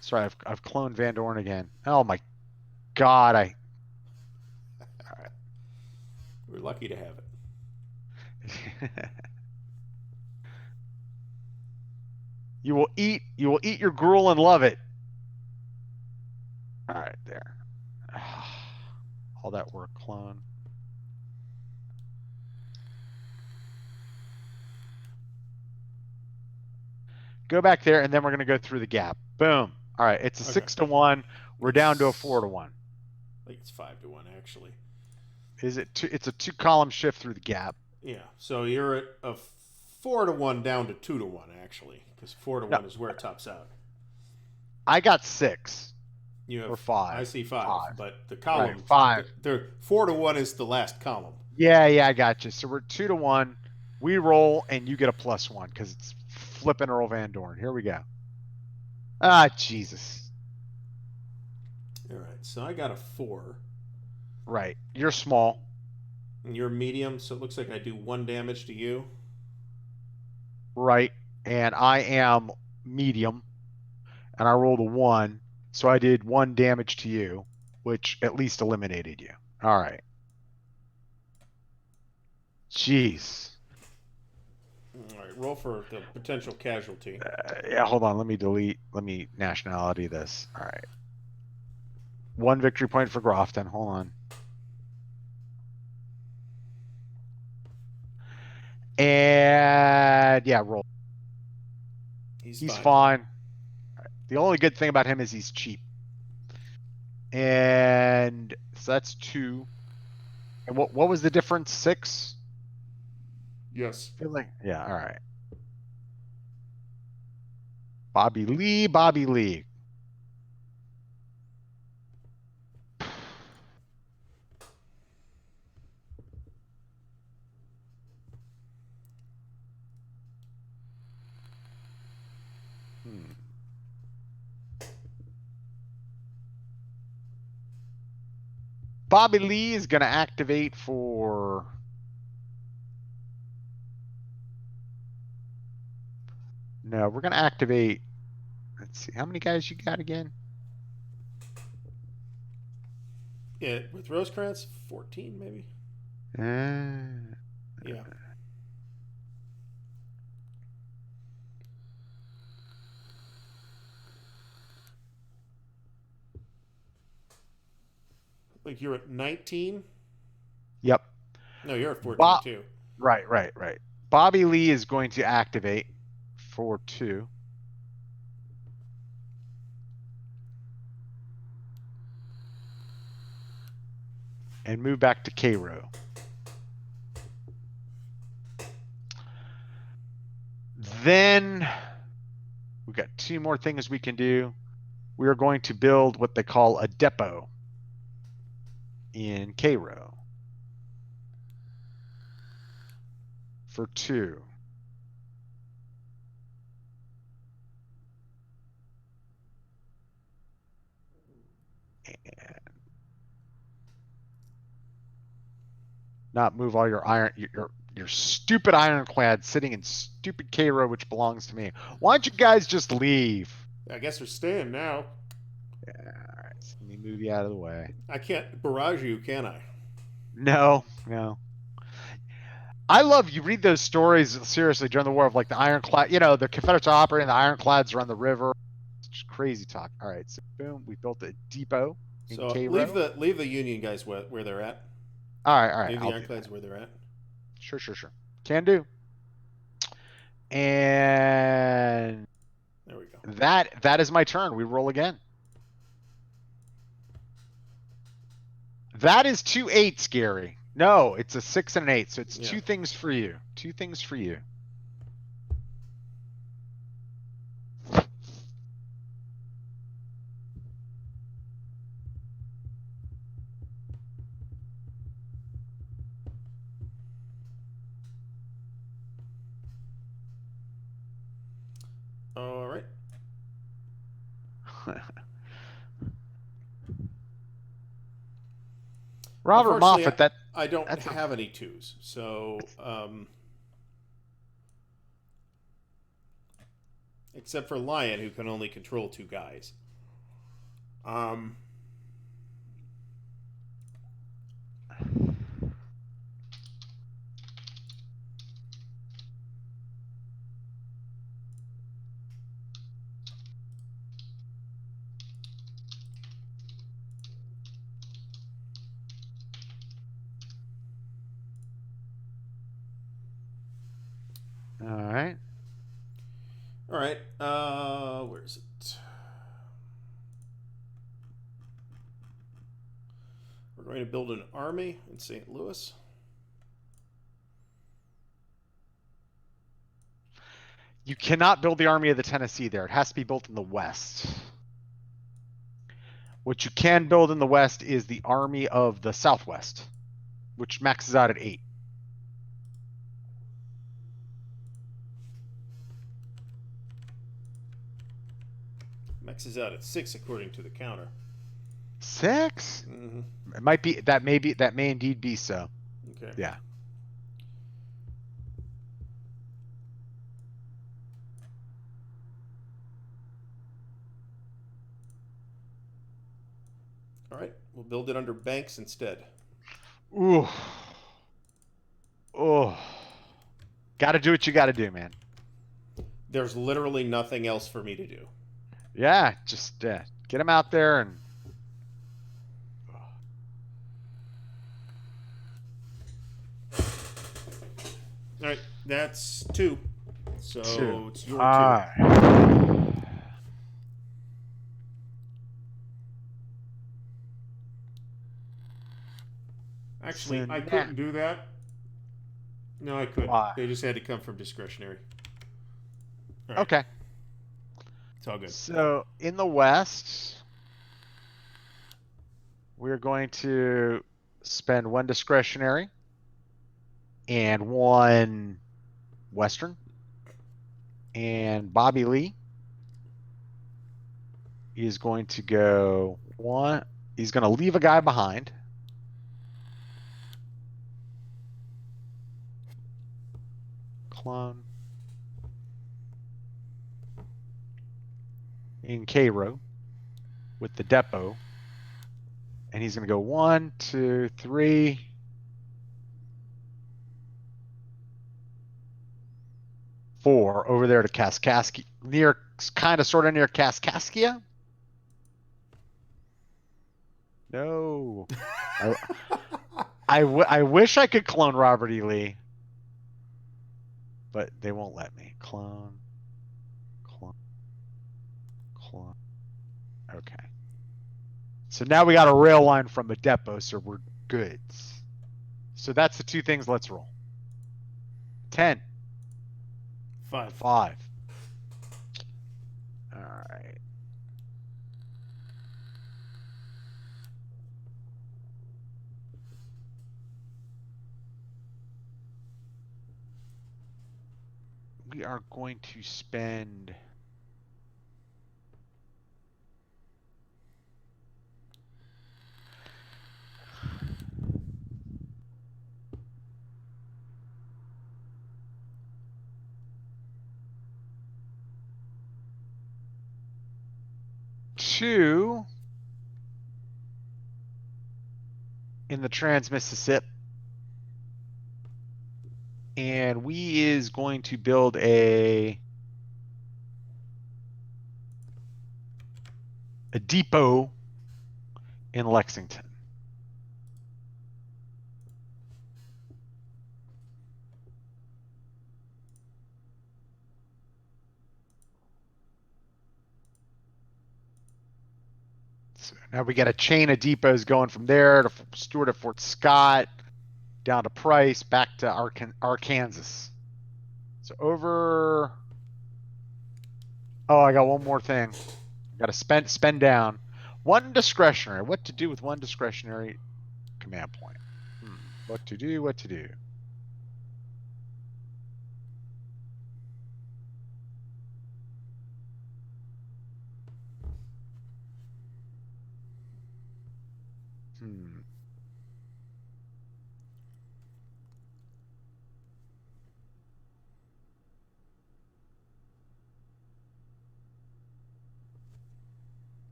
Sorry, I've cloned Van Dorn again. Oh my God, I. We're lucky to have it. You will eat your gruel and love it. All right, there. All that work, clone. Go back there, and then we're gonna go through the gap. Boom. All right, it's a Okay. 6 to 1. We're down to a 4 to 1. I think it's 5 to 1 actually. Is it two? It's a 2-column shift through the gap. Yeah. So you're at a 4 to 1 down to 2 to 1 actually, because 4 to No, 1 is where it tops out. I got 6 You have or 5. I see 5, 5. but the Right, column 5. they're 4 to 1 is the last column. Yeah, I got you. So we're 2 to 1. We roll, and you get a +1 because it's flipping Earl Van Dorn. Here we go. Ah, Jesus. All right. So I got a 4. Right. You're small. And you're medium, so it looks like I do 1 damage to you. Right. And I am medium. And I rolled a 1. So I did 1 damage to you, which at least eliminated you. All right. Jeez. All right. roll for the potential casualty. Yeah, hold on. Let me nationality this. All right. 1 victory point for Grofton. Hold on. And yeah, roll. He's fine. The only good thing about him is he's cheap. And so that's 2. And what was the difference? 6? Yes. I feel like, yeah, all right. Bobby Lee. Hmm. Bobby Lee is going to activate for... No, we're going to activate... Let's see. How many guys you got again? Yeah, with Rosecrans, 14 maybe. Yeah. Like you're at 19. Yep. No, you're at 14 too. Right. Bobby Lee is going to activate for 2. And move back to Cairo. Then we've got 2 more things we can do. We are going to build what they call a depot in Cairo for 2. And not move all your your stupid ironclad sitting in stupid Cairo, which belongs to me. Why don't you guys just leave? I guess they're staying now. Yeah, all right. So let me move you out of the way. I can't barrage you, can I? No. I love you read those stories seriously during the war of like the ironclad, the Confederates are operating the ironclads around the river. It's just crazy talk. All right, so boom, we built a depot in So Cairo. leave the Union guys where they're at. All right. Leave the I'll ironclads where they're at. Sure. Can do. And there we go. That is my turn. We roll again. That is 2 8s, Gary. No, it's a 6 and an 8, so it's 2 things for you. 2 things for you. All right. Robert Moffat, I don't have any 2s, so except for Lion, who can only control 2 guys. All right. Where is it? We're going to build an army in St. Louis. You cannot build the Army of the Tennessee there. It has to be built in the West. What you can build in the West is the Army of the Southwest, which maxes out at 8. Maxes out at 6 according to the counter. 6? Mm-hmm. It might be that may indeed be so. Okay. Yeah. All right, we'll build it under banks instead. Ooh. Oh. Got to do what you got to do, man. There's literally nothing else for me to do. Yeah, just get him out there and. All right, that's 2. Two. So it's your 2. All right. Actually, So I now, couldn't do that. No, I couldn't. why? They just had to come from discretionary. All right, Okay. it's all good. So in the West, we're going to spend 1 discretionary and 1 Western. And Bobby Lee is going to go 1. He's going to leave a guy behind. Clone. In Cairo with the depot. And he's going to go 1, 2, 3. 4 over there to Kaskaskia, near, kind of, sort of near Kaskaskia. No, I wish I could clone Robert E. Lee, but they won't let me. Clone. Okay. So now we got a rail line from the depot, so we're good. So that's the 2 things. Let's roll. 10. 5. 5. All right. We are going to spend 2 in the Trans-Mississippi, and we is going to build a depot in Lexington. So now we got a chain of depots going from there to Stewart at Fort Scott, down to Price, back to Arkansas. So over. Oh, I got one more thing. Got to spend down 1 discretionary. What to do with 1 discretionary command point? What to do? What to do?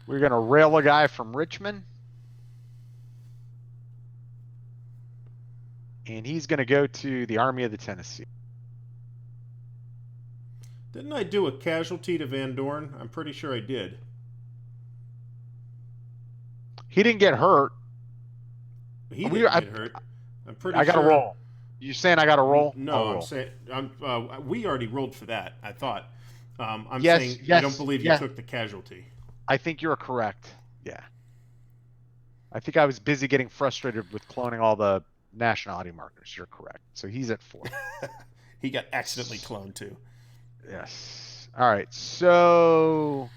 We're going to rail a guy from Richmond. And he's going to go to the Army of the Tennessee. Didn't I do a casualty to Van Dorn? I'm pretty sure I did. He didn't get hurt. He didn't get hurt. I'm pretty I got to sure. roll. You saying I got to roll? No, I'm saying we already rolled for that. I thought. I'm yes, saying yes, I don't believe you took the casualty. I think you're correct. Yeah. I think I was busy getting frustrated with cloning all the nationality markers. You're correct. So he's at 4. He got accidentally cloned too. Yes. All right. So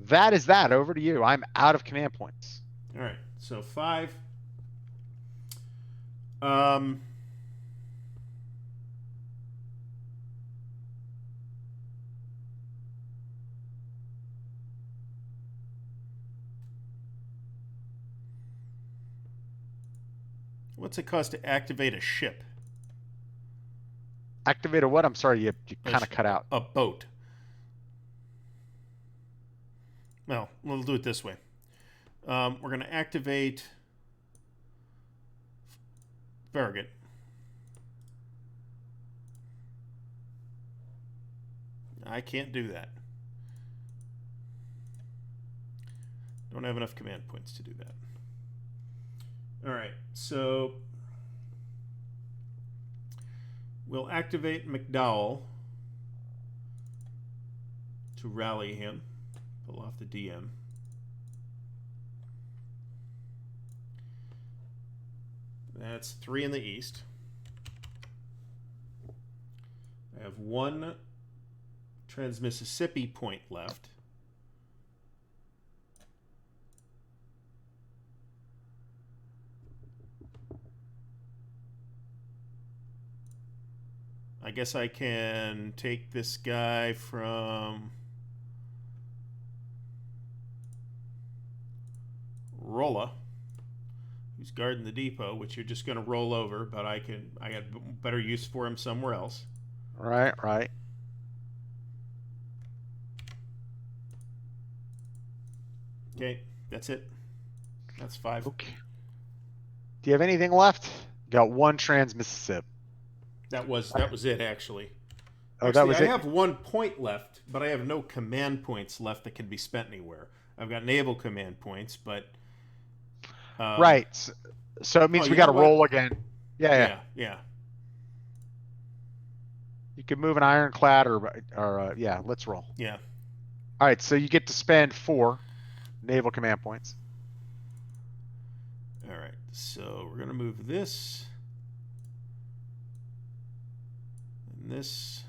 that is that. Over to you. I'm out of command points. All right. So 5. What's it cost to activate a ship? Activate a what? I'm sorry, you kind of cut out. A boat. Well, we'll do it this way. We're going to activate Farragut. I can't do that. Don't have enough command points to do that. All right, so we'll activate McDowell to rally him, pull off the DM. That's 3 in the east. I have 1 Trans-Mississippi point left. I guess I can take this guy from Rolla, who's guarding the depot, which you're just going to roll over, but I got better use for him somewhere else. Right, right. Okay, that's it. That's 5. Okay. Do you have anything left? Got 1 Trans-Mississippi. That was it, actually. Oh, Actually, that was I it? have 1 point left, but I have no command points left that can be spent anywhere. I've got naval command points, but right. So it means we got to roll again. Yeah. You can move an ironclad or yeah, let's roll. Yeah. All right, so you get to spend 4 naval command points. All right. So we're going to move this and this.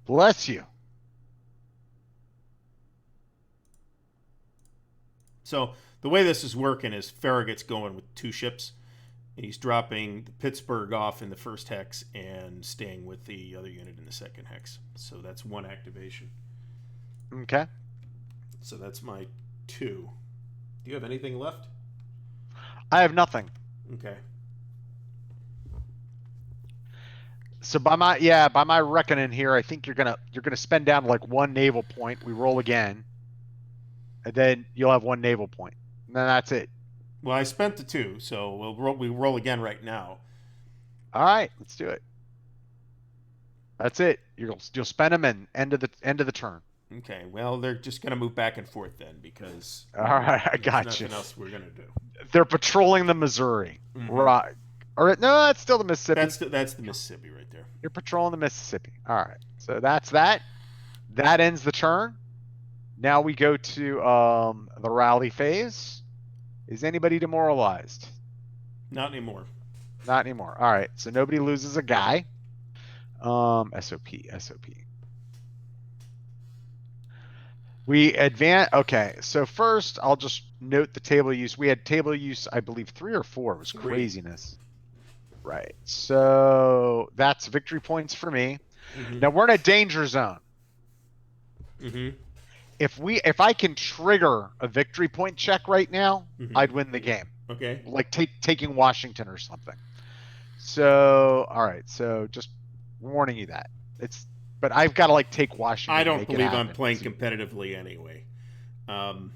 Bless you. So the way this is working is Farragut's going with 2 ships. He's dropping Pittsburgh off in the first hex and staying with the other unit in the second hex. So that's 1 activation. Okay. So that's my 2. Do you have anything left? I have nothing. Okay. So by my reckoning here, I think you're gonna spend down like 1 naval point. We roll again, and then you'll have 1 naval point. And then that's it. Well, I spent the 2, so we roll again right now. All right, let's do it. That's it. You'll spend them and end of the turn. Okay. Well, they're just gonna move back and forth then because All right, I got there's you. nothing else we're gonna do. They're patrolling the Missouri. Mhm. Right. All right. No, that's still the Mississippi. That's the Mississippi right there. You're patrolling the Mississippi. All right. So that's that. That ends the turn. Now we go to the rally phase. Is anybody demoralized? Not anymore. Not anymore. All right. So nobody loses a guy. SOP. We advance. Okay. So first, I'll just note the table use. We had table use, I believe, 3 or 4. It was 3. craziness. Right. So that's victory points for me. Mm-hmm. Now we're in a danger zone. Mm-hmm. If I can trigger a victory point check right now, Mm-hmm. I'd win the game. Okay. Like taking Washington or something. So all right. So just warning you that but I've got to like take Washington. I don't believe I'm playing competitively anyway. I'm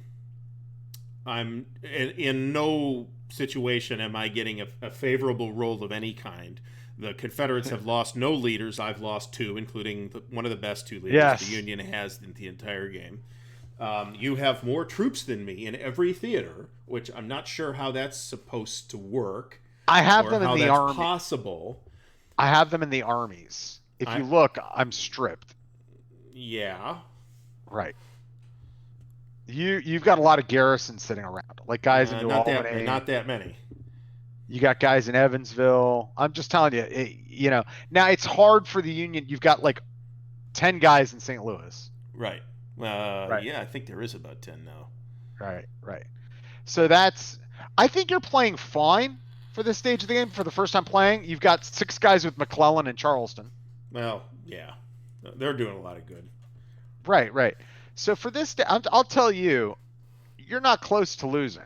in no situation am I getting a favorable roll of any kind. The Confederates have lost no leaders. I've lost 2, including one of the best 2 leaders the Union has in the entire game. You have more troops than me in every theater, which I'm not sure how that's supposed to work. I have them in the army. Possible. I have them in the armies. If you look, I'm stripped. Yeah. Right. You've got a lot of garrisons sitting around, like guys in New Albany. Not that many. You got guys in Evansville. I'm just telling you, now it's hard for the Union. You've got like 10 guys in St. Louis. Right. Right. Yeah, I think there is about 10 now. Right. So I think you're playing fine for this stage of the game. For the first time playing, you've got 6 guys with McClellan and Charleston. Well, yeah. They're doing a lot of good. Right. So for this, I'll tell you, you're not close to losing.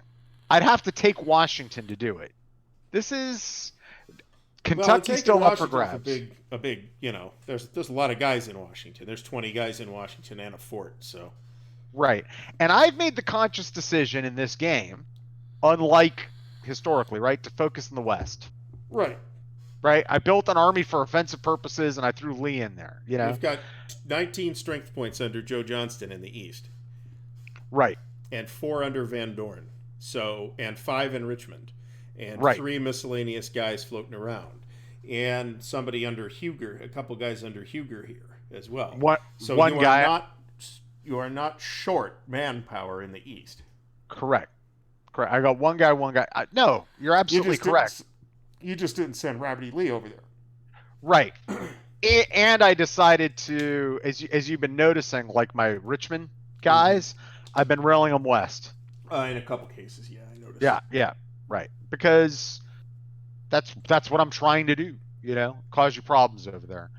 I'd have to take Washington to do it. This is Kentucky's still up for grabs. A big, there's a lot of guys in Washington. There's 20 guys in Washington and a fort. So Right. And I've made the conscious decision in this game, unlike historically, right, to focus in the West. Right. Right. I built an army for offensive purposes and I threw Lee in there, you know? We've got 19 strength points under Joe Johnston in the East, Right. and 4 under Van Dorn. So, and 5 in Richmond, and Right. 3 miscellaneous guys floating around, and somebody under Huger, a couple guys under Huger here as well. One So one guy. you are not short manpower in the East. Correct. Correct. I got one guy, one guy. No, you're absolutely correct. You just didn't send Robert E. Lee over there. Right. And I decided to, as you've been noticing, like my Richmond guys, I've been railing them west. In a couple cases, yeah, I noticed. Yeah, right. Because that's what I'm trying to do, you know, cause you problems over there.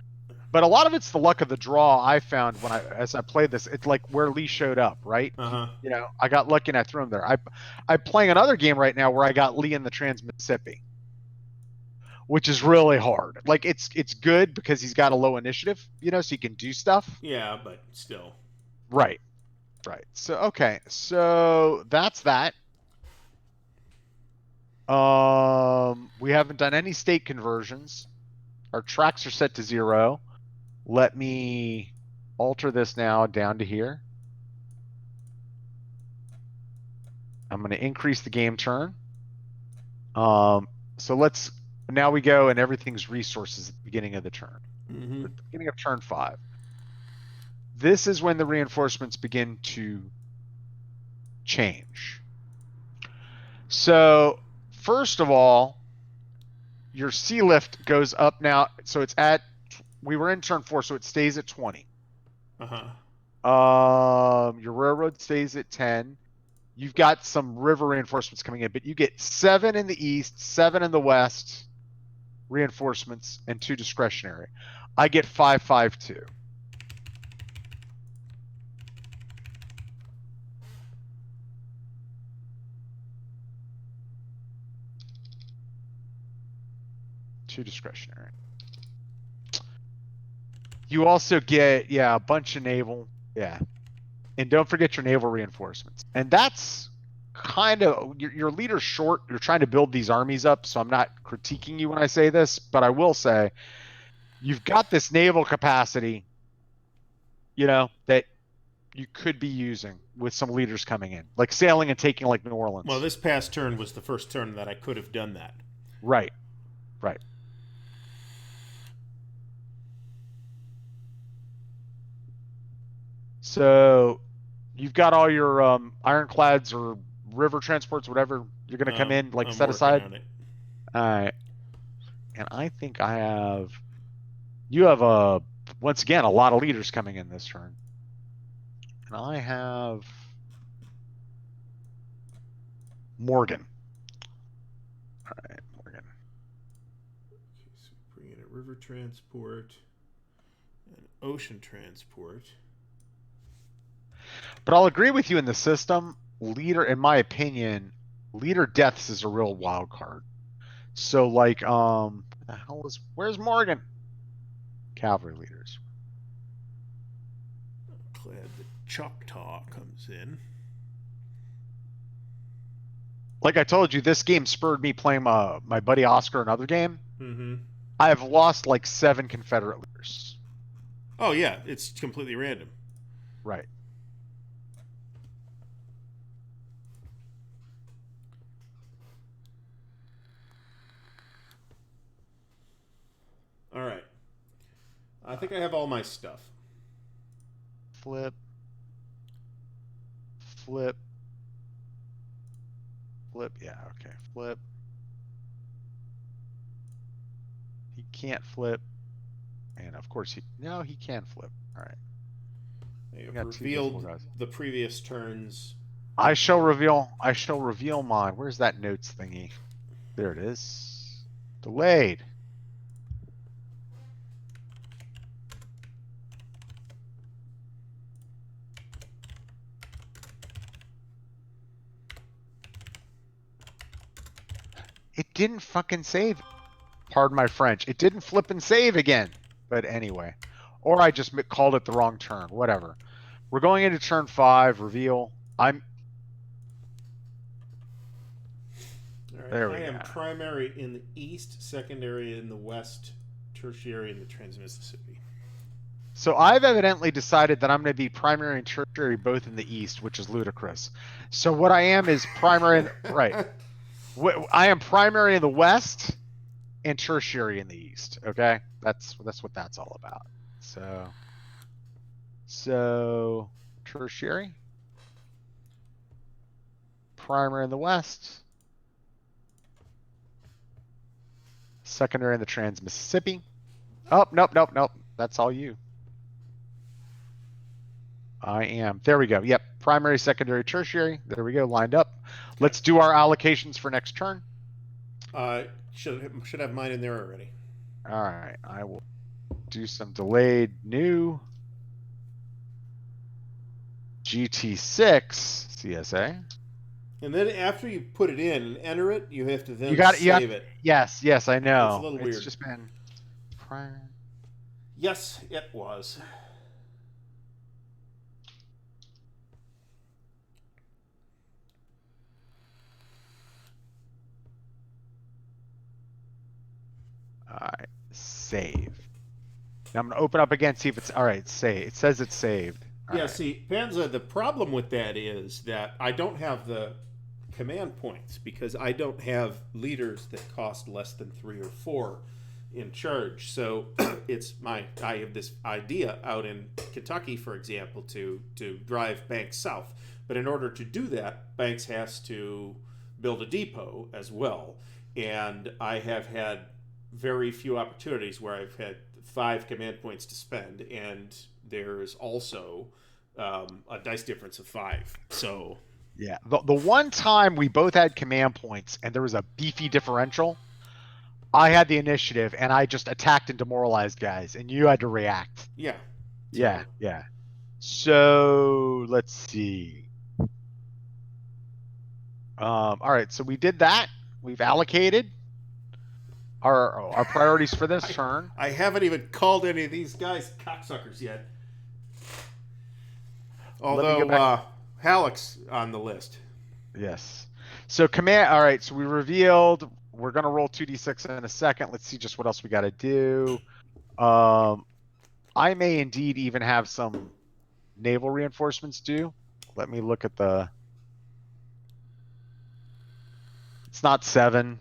But a lot of it's the luck of the draw. I found as I played this, it's like where Lee showed up, right? You know, I got lucky and I threw him there. I'm playing another game right now where I got Lee in the Trans-Mississippi, which is really hard. Like it's good because he's got a low initiative, you know, so he can do stuff. Yeah, but still. Right. So okay, so that's that. We haven't done any state conversions. Our tracks are set to 0. Let me alter this now down to here. I'm going to increase the game turn. So now we go and everything's resources at the beginning of the turn. At the beginning of turn 5. This is when the reinforcements begin to change. So first of all, your sea lift goes up now. So we were in turn 4, so it stays at 20. Your railroad stays at 10. You've got some river reinforcements coming in, but you get 7 in the east, 7 in the west reinforcements, and 2 discretionary. I get 5, 5, 2. Two discretionary. You also get, a bunch of naval. Yeah. And don't forget your naval reinforcements. And that's kind of, your leader's short. You're trying to build these armies up, so I'm not critiquing you when I say this, but I will say you've got this naval capacity, you know, that you could be using with some leaders coming in, like sailing and taking like New Orleans. Well, this past turn was the first turn that I could have done that. Right. So you've got all your ironclads or river transports, whatever you're going to come in, like set aside. All right. And I think you have once again, a lot of leaders coming in this turn. And I have Morgan. All right, Morgan. Okay, so bring in a river transport, an ocean transport. But I'll agree with you in the system. Leader, in my opinion, leader deaths is a real wild card. So like, where's Morgan? Cavalry leaders. Glad the Choctaw comes in. Like I told you, this game spurred me playing my buddy Oscar another game. I have lost like 7 Confederate leaders. Oh yeah, it's completely random. Right. All right. I think I have all my stuff. Flip. Yeah, okay. Flip. He can't flip. And of course he can flip. All right. They have revealed the previous turns. I shall reveal mine. Where's that notes thingy? There it is. Delayed. It didn't fucking save. Pardon my French. It didn't flip and save again. But anyway. Or I just called it the wrong turn. Whatever. We're going into turn 5, reveal. All right. There I we am go. primary in the east, secondary in the west, tertiary in the Trans-Mississippi. So I've evidently decided that I'm going to be primary and tertiary both in the east, which is ludicrous. So what I am is primary, right. I am primary in the west and tertiary in the east. Okay. That's what that's all about. So tertiary, primary in the west, secondary in the Trans-Mississippi. Oh, nope. That's all you. I am. There we go. Yep. Primary, secondary, tertiary. There we go. Lined up. Okay. Let's do our allocations for next turn. Should have mine in there already. All right. I will do some delayed new GT6 CSA. And then after you put it in and enter it, you have to then save it. Yes, I know. It's a little weird. It's just been prior. Yes, it was. All right, save. Now I'm gonna open up again, see if it's all right. Save. It says it's saved. All right. See, Panza, the problem with that is that I don't have the command points because I don't have leaders that cost less than 3 or 4 in charge. So I have this idea out in Kentucky, for example, to drive Banks south. But in order to do that, Banks has to build a depot as well. And I have had very few opportunities where I've had 5 command points to spend, and there's also a dice difference of 5. So yeah, the one time we both had command points and there was a beefy differential, I had the initiative and I just attacked and demoralized guys, and you had to react. Yeah. Yeah. So let's see. All right, so we did that. We've allocated our priorities for this turn. I haven't even called any of these guys cocksuckers yet. Although Halleck's on the list. Yes. So command. All right. So we revealed. We're gonna roll 2d6 in a second. Let's see just what else we got to do. I may indeed even have some naval reinforcements due. Let me look at the. It's not 7.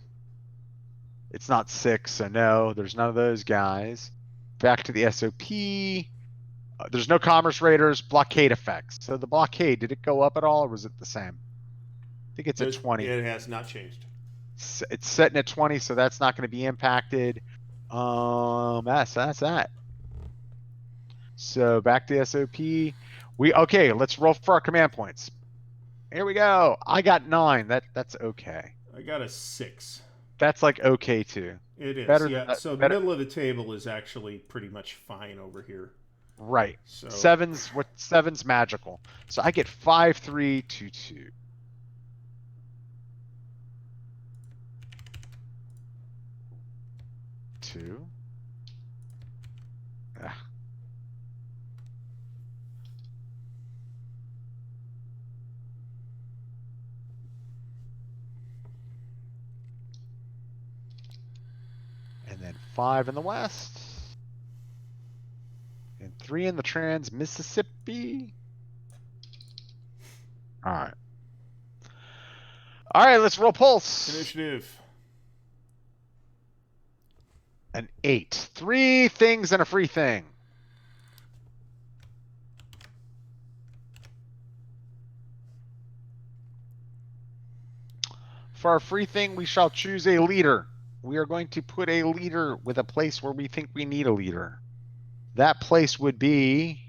It's not 6. So no, there's none of those guys. Back to the SOP. There's no commerce raiders, blockade effects. So the blockade, did it go up at all or was it the same? I think it's at 20. It has not changed. It's sitting at 20, so that's not going to be impacted. That's that. So back to the SOP. Okay, let's roll for our command points. Here we go. I got 9. That's okay. I got a 6. That's like okay too. It is. Better yeah. So the middle of the table is actually pretty much fine over here. Right. So 7's magical. So I get 5, 3, 2, 2. And then 5 in the west. And 3 in the Trans-Mississippi. All right. All right, let's roll pulse. Initiative. An 8. 3 things and a free thing. For our free thing, we shall choose a leader. We are going to put a leader with a place where we think we need a leader. That place would be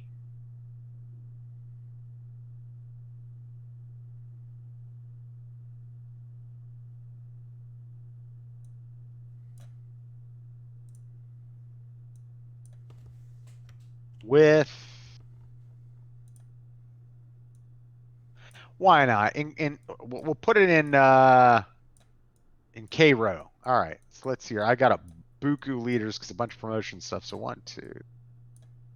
with, why not? We'll put it in K row. All right, so let's see here. I got a buku leaders because a bunch of promotion stuff. So 1, 2.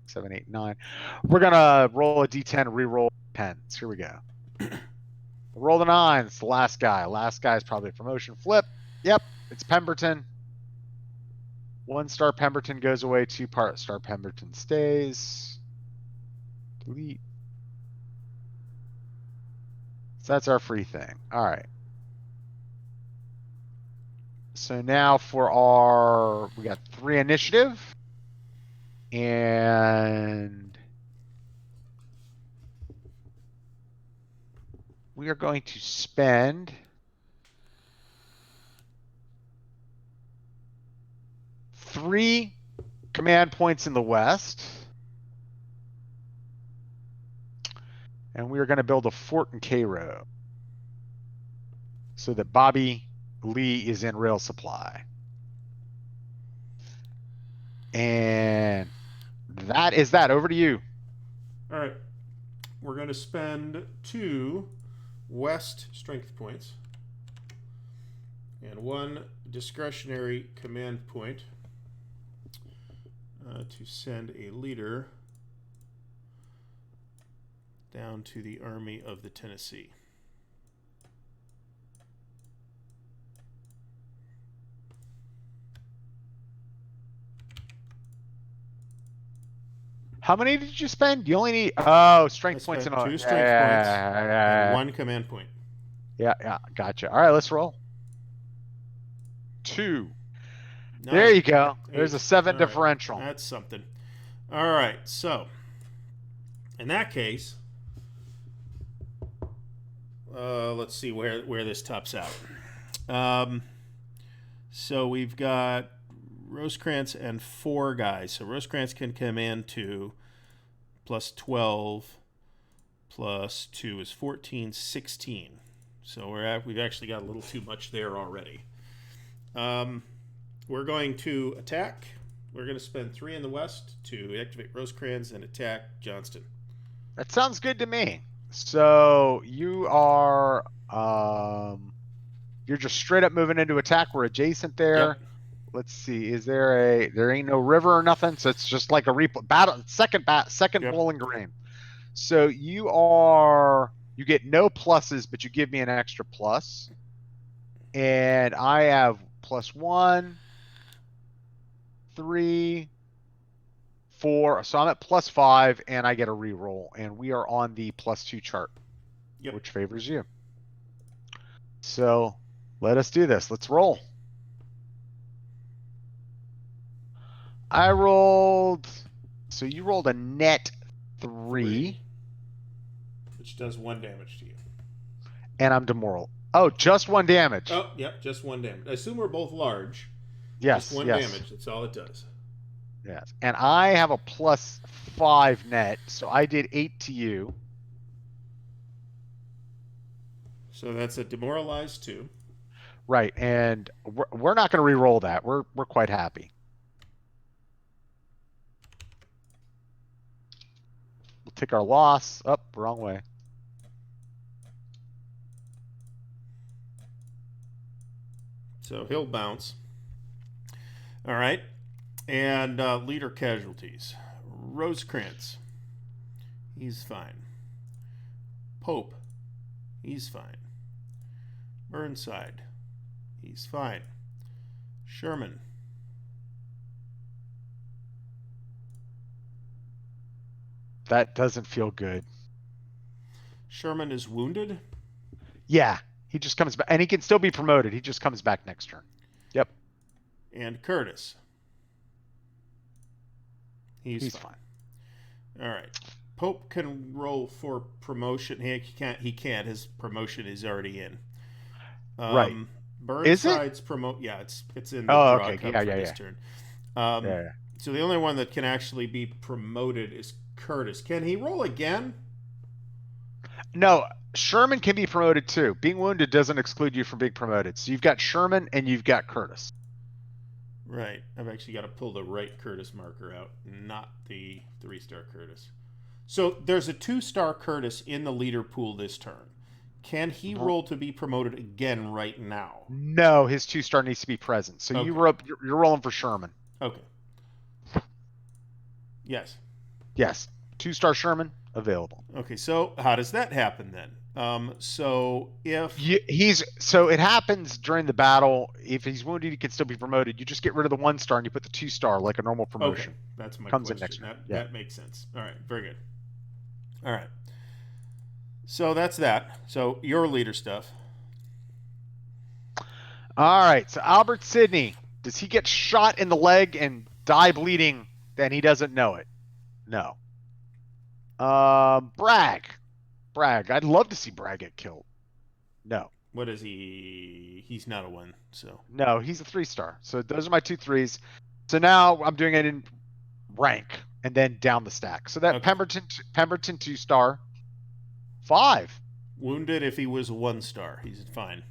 7, 8, 9. We're gonna roll a d10, re-roll 10s. Here we go. Roll the 9. It's the last guy. Last guy is probably a promotion flip. Yep, it's Pemberton. 1-star Pemberton goes away. 2-star Pemberton stays. Delete. So that's our free thing. All right. So now for we got 3 initiative. And we are going to spend 3 command points in the west. And we are going to build a fort in Cairo so that Bobby Lee is in rail supply. And that is that. Over to you. All right. We're going to spend 2 west strength points and 1 discretionary command point to send a leader down to the Army of the Tennessee. How many did you spend? You only need strength points and 2 strength points and 1 command point. Yeah, gotcha. All right, let's roll. 2. 9, there you go. 8. There's a 7 All differential. Right. That's something. All right, so in that case, let's see where this tops out. So we've got Rosecrans and 4 guys. So Rosecrans can command 2 plus 12 plus 2 is 14, 16. So we've actually got a little too much there already. We're going to attack. We're going to spend 3 in the west to activate Rosecrans and attack Johnston. That sounds good to me. So you are you're just straight up moving into attack. We're adjacent there. Yep. Let's see. There ain't no river or nothing, so it's just like a second Yep. Bowling Green. So you get no pluses, but you give me an extra plus. And I have +1, 3, 4. So I'm at +5, and I get a reroll. And we are on the +2 chart, Yep. which favors you. So let us do this. Let's roll. I rolled. So you rolled a net 3. Which does 1 damage to you. And I'm demoral. Oh, just 1 damage. Oh, yep, just 1 damage. I assume we're both large. Yes. Just 1 damage. That's all it does. Yes. And I have a +5 net, so I did 8 to you. So that's a demoralized 2. Right, and we're not going to re-roll that. We're quite happy. We'll take our loss. Up, wrong way. So he'll bounce. All right. And leader casualties. Rosecrans. He's fine. Pope. He's fine. Burnside. He's fine. Sherman. That doesn't feel good. Sherman is wounded? Yeah, he just comes back. And he can still be promoted. He just comes back next turn. Yep. And Curtis. He's fine. All right. Pope can roll for promotion. He can't. His promotion is already in. Right. Burnside's promote. Yeah, it's in the draw cup for this turn. Yeah. So the only one that can actually be promoted is Curtis. Can he roll again? No, Sherman can be promoted too. Being wounded doesn't exclude you from being promoted. So you've got Sherman and you've got Curtis. Right. I've actually got to pull the right Curtis marker out, not the 3-star Curtis. So there's a 2-star Curtis in the leader pool this turn. Can he roll to be promoted again right now? No, his 2-star needs to be present. So Okay. you're rolling for Sherman. Okay. Yes. Yes, 2-star Sherman available. Okay, so how does that happen then? So if So it happens during the battle. If he's wounded, he can still be promoted. You just get rid of the 1-star and you put the 2-star like a normal okay, promotion. that's my Comes in next question. turn. That Yeah. that makes sense. All right, very good. All right, so that's that. So your leader stuff. All right. So Albert Sidney, does he get shot in the leg and die bleeding? Then he doesn't know it. No. Bragg. Bragg. I'd love to see Bragg get killed. No. What is he? He's not a one. So No, he's a 3-star. So those are my 2 threes. So now I'm doing it in rank and then down the stack. So that okay. Pemberton 2-star. 5. Wounded if he was a 1-star. He's fine.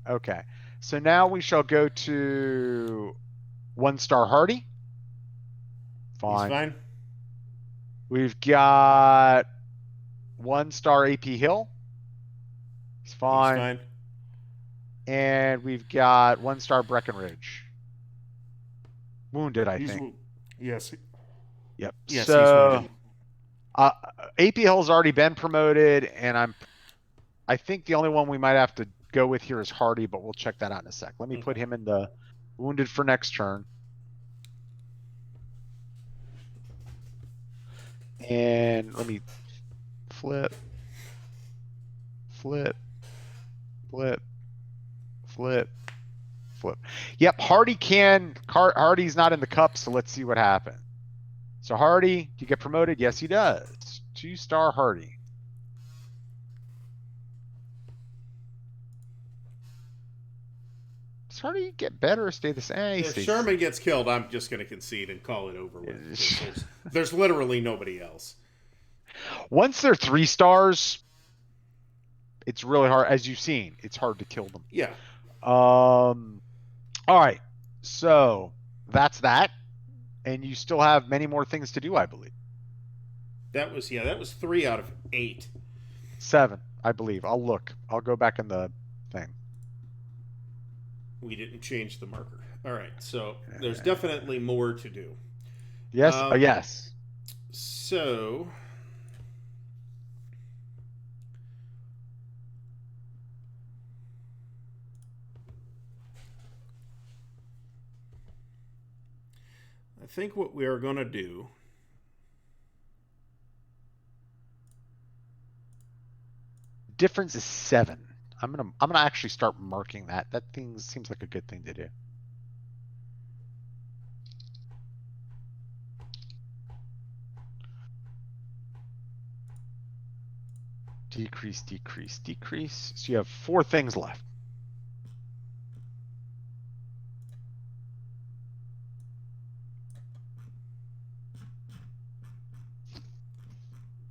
Okay. So now we shall go to 1-star Hardy. Fine. He's fine. We've got 1-star AP Hill. He's fine. He's fine. And we've got 1-star Breckenridge. Wounded, I think. Yes. Yep. Yes, so, he's wounded. AP Hill's already been promoted, and I think the only one we might have to go with here is Hardy, but we'll check that out in a sec. Let me put him in the wounded for next turn. And let me flip. Yep, Hardy's not in the cup, so let's see what happens. So Hardy, do you get promoted? Yes, he does. 2-star Hardy. Does Hardy get better or stay the same? If Sherman gets killed, I'm just going to concede and call it over with. There's literally nobody else. Once they're 3-stars, it's really hard. As you've seen, it's hard to kill them. Yeah. All right. So that's that. And you still have many more things to do, I believe. That was 3 out of 8. 7, I believe. I'll look. I'll go back in the thing. We didn't change the marker. All right. So there's definitely more to do. Yes. Yes. So I think what we are going to do. Difference is 7. I'm gonna actually start marking that. That thing seems like a good thing to do. Decrease. So you have 4 things left.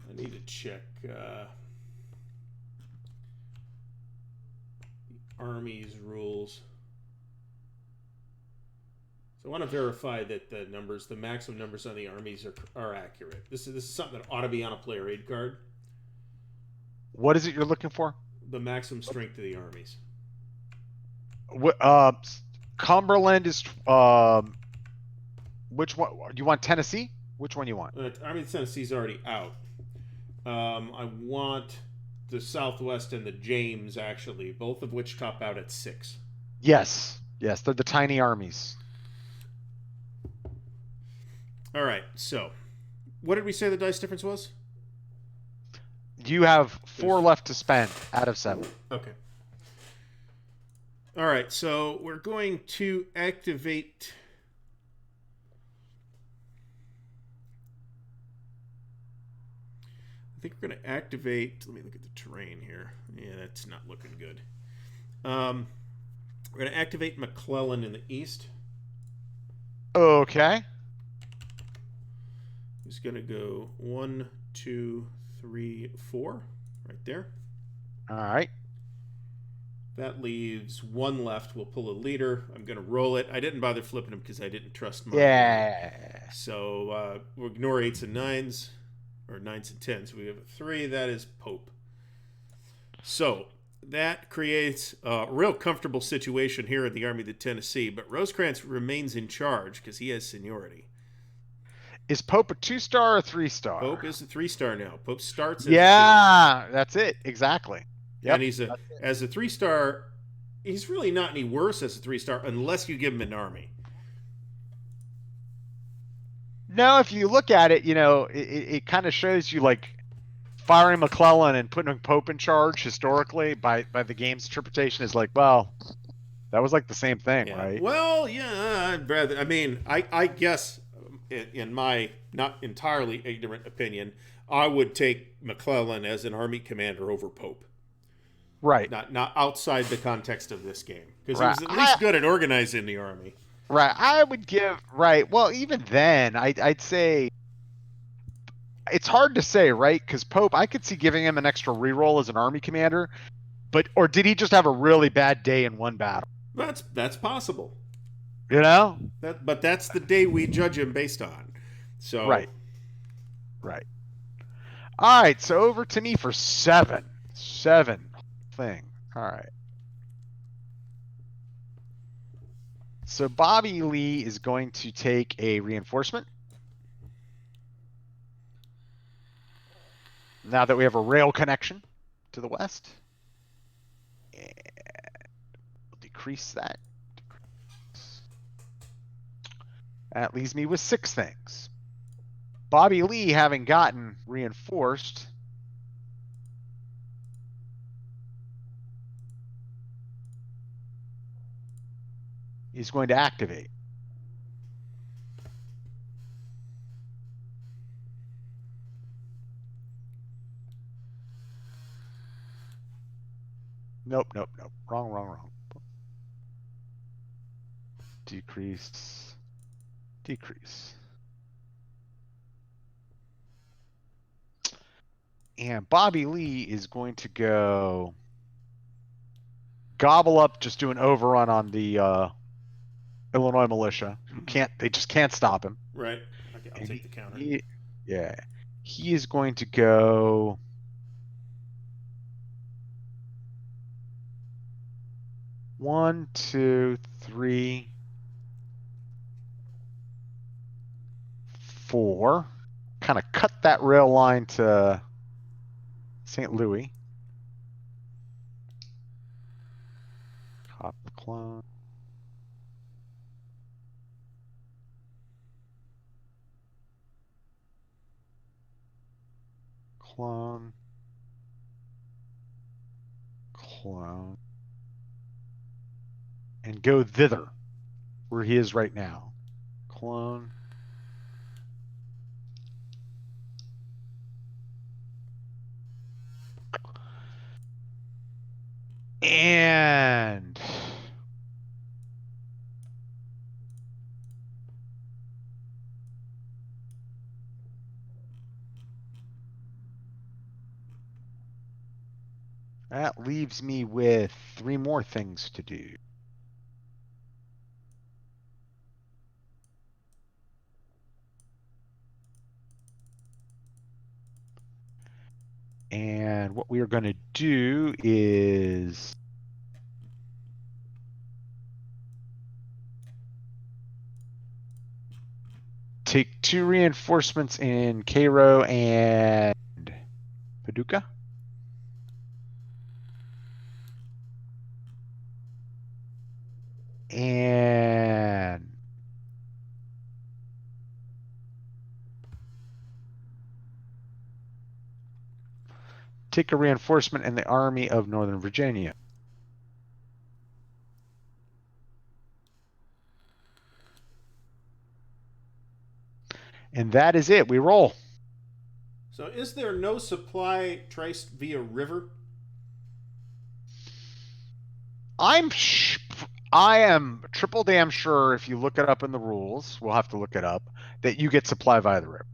I need to check the Army's rules. So I want to verify that the maximum numbers on the armies are accurate. This is something that ought to be on a player aid card. What is it you're looking for? The maximum strength of the armies. Cumberland is which one? Do you want Tennessee? Which one you want? Army of Tennessee's already out. I want the Southwest and the James, actually, both of which top out at 6. Yes, they're the tiny armies. All right, so what did we say the dice difference was? You have 4 left to spend out of 7. Okay. All right, so we're going to activate. I think we're going to activate. Let me look at the terrain here. Yeah, that's not looking good. We're going to activate McClellan in the east. Okay. He's going to go 1, 2, 3, 4, right there. All right. That leaves 1 left. We'll pull a leader. I'm going to roll it. I didn't bother flipping him because I didn't trust mine. Yeah. So we'll ignore 8s and 9s, or 9s and 10s. We have a 3. That is Pope. So that creates a real comfortable situation here in the Army of the Tennessee. But Rosecrans remains in charge because he has seniority. Is Pope a 2-star or a 3-star? Pope is a 3-star now. Pope starts as a 2, Yeah, that's it. Exactly. and Yep. he's a as a 3-star. He's really not any worse as a 3-star unless you give him an army. No, if you look at it, it kind of shows you like firing McClellan and putting Pope in charge historically by the game's interpretation is like, well, that was like the same thing, Yeah. right? Well, yeah. I'd rather. I mean, I guess in my not entirely ignorant opinion, I would take McClellan as an army commander over Pope. Right. Not outside the context of this game, because he Right. was at least good at organizing the army. Right. I would give right. Well, even then, I'd say it's hard to say, right? Because Pope, I could see giving him an extra reroll as an army commander, but or did he just have a really bad day in one battle? That's possible. You know? But that's the day we judge him based on. So Right. Right. All right. So over to me for 7. 7 thing. All right. So Bobby Lee is going to take a reinforcement. Now that we have a rail connection to the west. And we'll decrease that. That leaves me with 6 things. Bobby Lee, having gotten reinforced, is going to activate. Nope. Wrong. Decrease. And Bobby Lee is going to go gobble up, just do an overrun on the Illinois militia. They just can't stop him. right, okay, I'll take the counter. He is going to go. One, two, three, 4. Kind of cut that rail line to St. Louis. Copy clone. Clone. And go thither, where he is right now. Clone. And that leaves me with 3 more things to do. And what we are going to do is take 2 reinforcements in Cairo and Paducah. And take a reinforcement in the Army of Northern Virginia. And that is it. We roll. So is there no supply traced via river? I am triple damn sure if you look it up in the rules, we'll have to look it up, that you get supply via the river.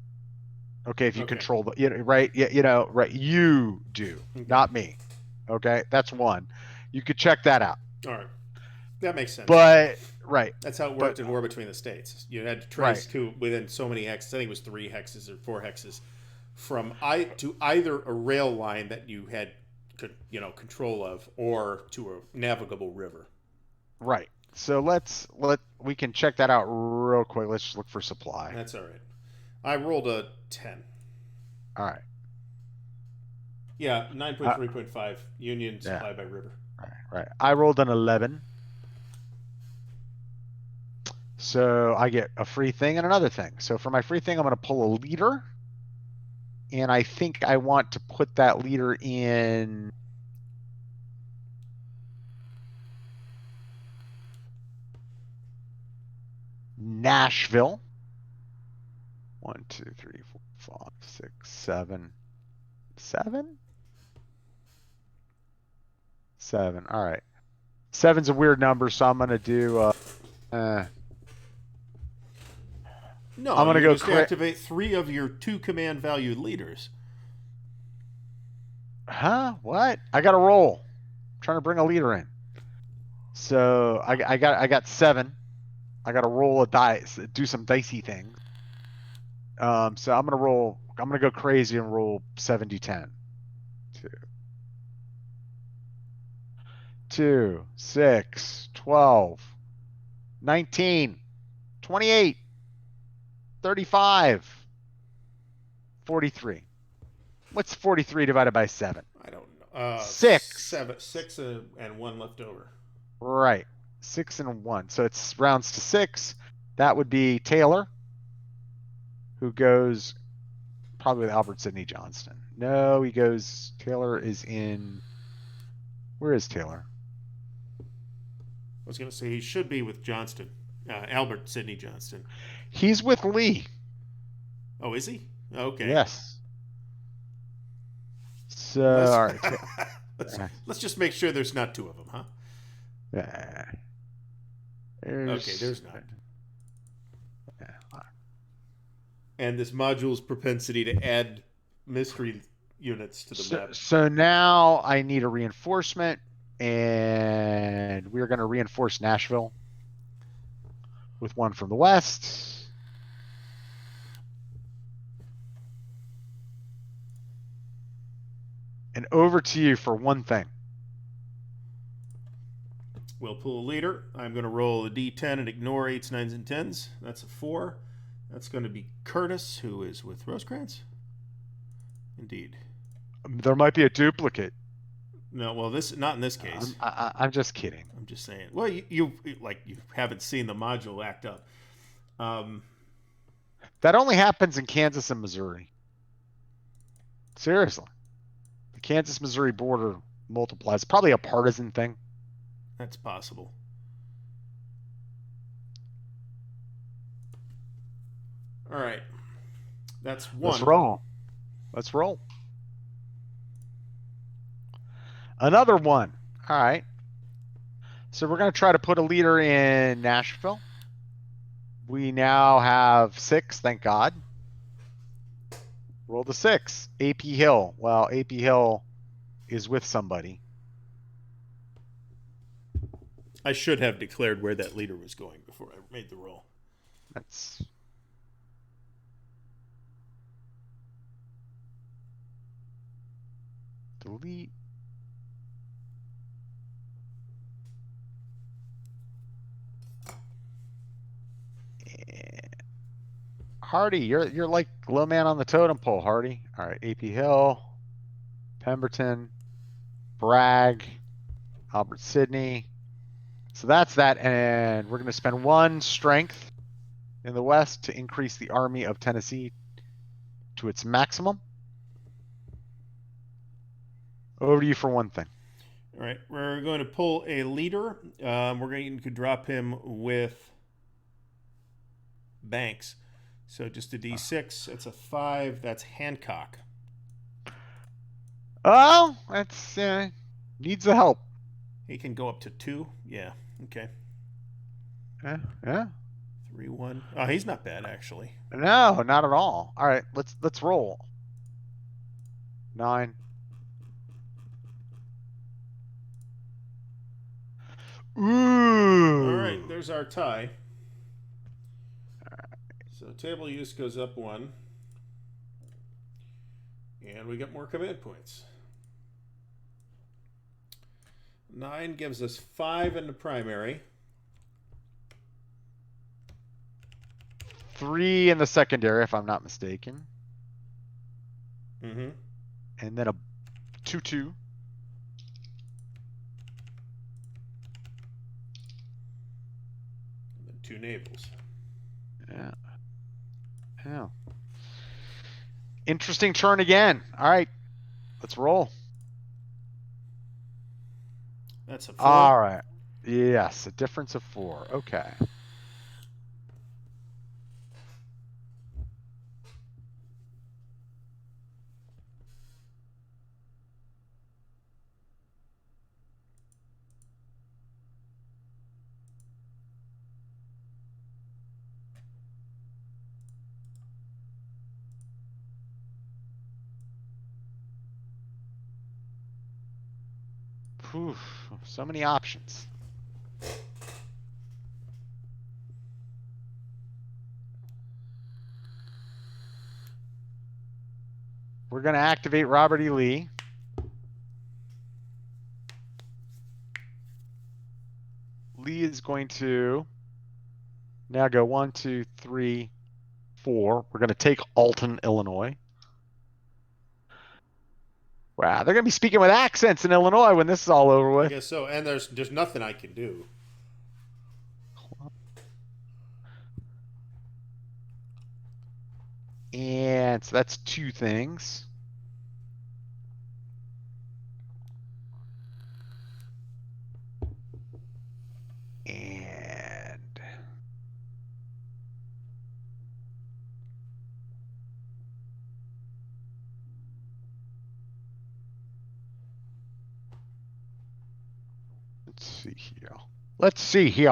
Okay, if you control the, right? Yeah, right. You do, not me. Okay, that's one. You could check that out. All right, that makes sense. But right, that's how it worked in War Between the States. You had to trace to within so many hexes. I think it was 3 hexes or 4 hexes from to either a rail line that you had control of, or to a navigable river. Right. So we can check that out real quick. Let's just look for supply. That's all right. I rolled a 10. All right. Yeah, 9.3.5. Union Yeah. supply by river. Right. I rolled an 11. So I get a free thing and another thing. So for my free thing, I'm going to pull a leader. And I think I want to put that leader in Nashville. 1, 2, 3, 4, 5, 6, 7. 7? 7. All right. 7's a weird number, so I'm going to do No, I'm going to you go just activate 3 of your 2 command value leaders. Huh? What? I got to roll. I'm trying to bring a leader in. So I got 7. I got to roll a dice, do some dicey things. So I'm gonna roll. I'm gonna go crazy and roll 70-10. 2, 2, 6, 12, 19, 28, 35, 43. What's 43 divided by 7? I don't know. 6. 6 and 1 left over. Right. 6 and 1. So it's rounds to 6. That would be Taylor, who goes probably with Albert Sidney Johnston. No, he goes. Taylor is in. Where is Taylor? I was going to say he should be with Johnston. Albert Sidney Johnston. He's with Lee. Oh, is he? Okay. Yes. So, all right. Let's just make sure there's not 2 of them, huh? Okay, there's not. And this module's propensity to add mystery units to the map. So now I need a reinforcement, and we're going to reinforce Nashville with 1 from the west. And over to you for 1 thing. We'll pull a leader. I'm going to roll a d10 and ignore 8s, 9s, and 10s. That's a 4. That's going to be Curtis, who is with Rosecrans. Indeed. There might be a duplicate. No, well, not in this case. I'm just kidding. I'm just saying. Well, you haven't seen the module act up. That only happens in Kansas and Missouri. Seriously. The Kansas-Missouri border multiplies. Probably a partisan thing. That's possible. All right. That's 1. Let's roll. Another 1. All right. So we're going to try to put a leader in Nashville. We now have 6, thank God. Roll the 6. AP Hill. Well, AP Hill is with somebody. I should have declared where that leader was going before I made the roll. That's... Delete. Hardy, you're like low man on the totem pole, Hardy. All right, AP Hill, Pemberton, Bragg, Albert Sidney. So that's that, and we're going to spend 1 strength in the west to increase the Army of Tennessee to its maximum. Over to you for 1 thing. All right, we're going to pull a leader. We're going to drop him with Banks. So just a d6. That's a 5. That's Hancock. Oh, that's needs the help. He can go up to 2. Yeah. Okay. Yeah. 3, 1. Oh, he's not bad actually. No, not at all. All right, let's roll. 9. Ooh. All right, there's our tie. So table use goes up 1. And we get more command points. 9 gives us 5 in the primary. 3 in the secondary, if I'm not mistaken. Mm-hmm. And then a 2/2. And then 2 navels. Yeah. Yeah. Interesting turn again. All right. Let's roll. That's a 4. All right. Yes, a difference of 4. Okay. Whew, so many options. We're going to activate Robert E. Lee. Lee is going to now go 1, 2, 3, 4. We're going to take Alton, Illinois. Wow, they're going to be speaking with accents in Illinois when this is all over I with. guess so. And there's nothing I can do. And so that's 2 things. And let's see here. Let's see here.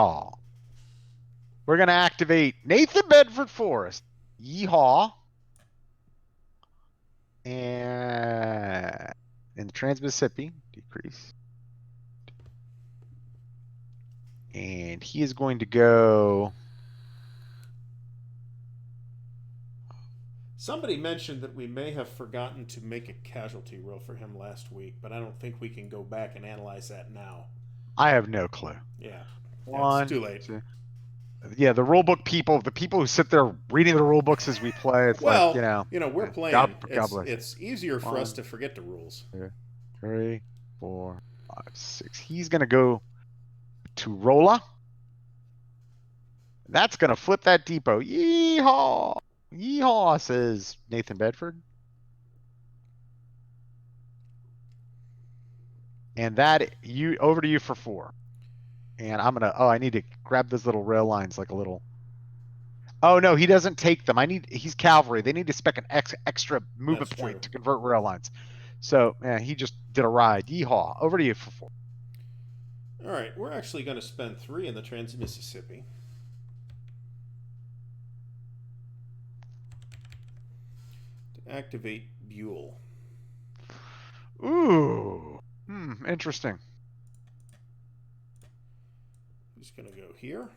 We're going to activate Nathan Bedford Forrest. Yeehaw. And in the Trans-Mississippi, decrease. And he is going to go. Somebody mentioned that we may have forgotten to make a casualty roll for him last week, but I don't think we can go back and analyze that now. I have no clue. Yeah. One, It's too late. two. Yeah, the rulebook people, the people who sit there reading the rule books as we play, it's Well, like, we're playing. God bless. It's easier for us 1, to forget the rules. 2, 3, 4, 5, 6. He's going to go to Rolla. That's going to flip that depot. Yeehaw! Yeehaw, says Nathan Bedford. And that over to you for 4. And I'm gonna. Oh, I need to grab those little rail lines like a little. Oh no, he doesn't take them. He's cavalry. They need to spec an extra movement That's point true. to convert rail lines. So yeah, he just did a ride. Yeehaw! Over to you for 4. All right, we're actually going to spend 3 in the Trans-Mississippi. To activate Buell. Ooh, interesting. He's going to go here.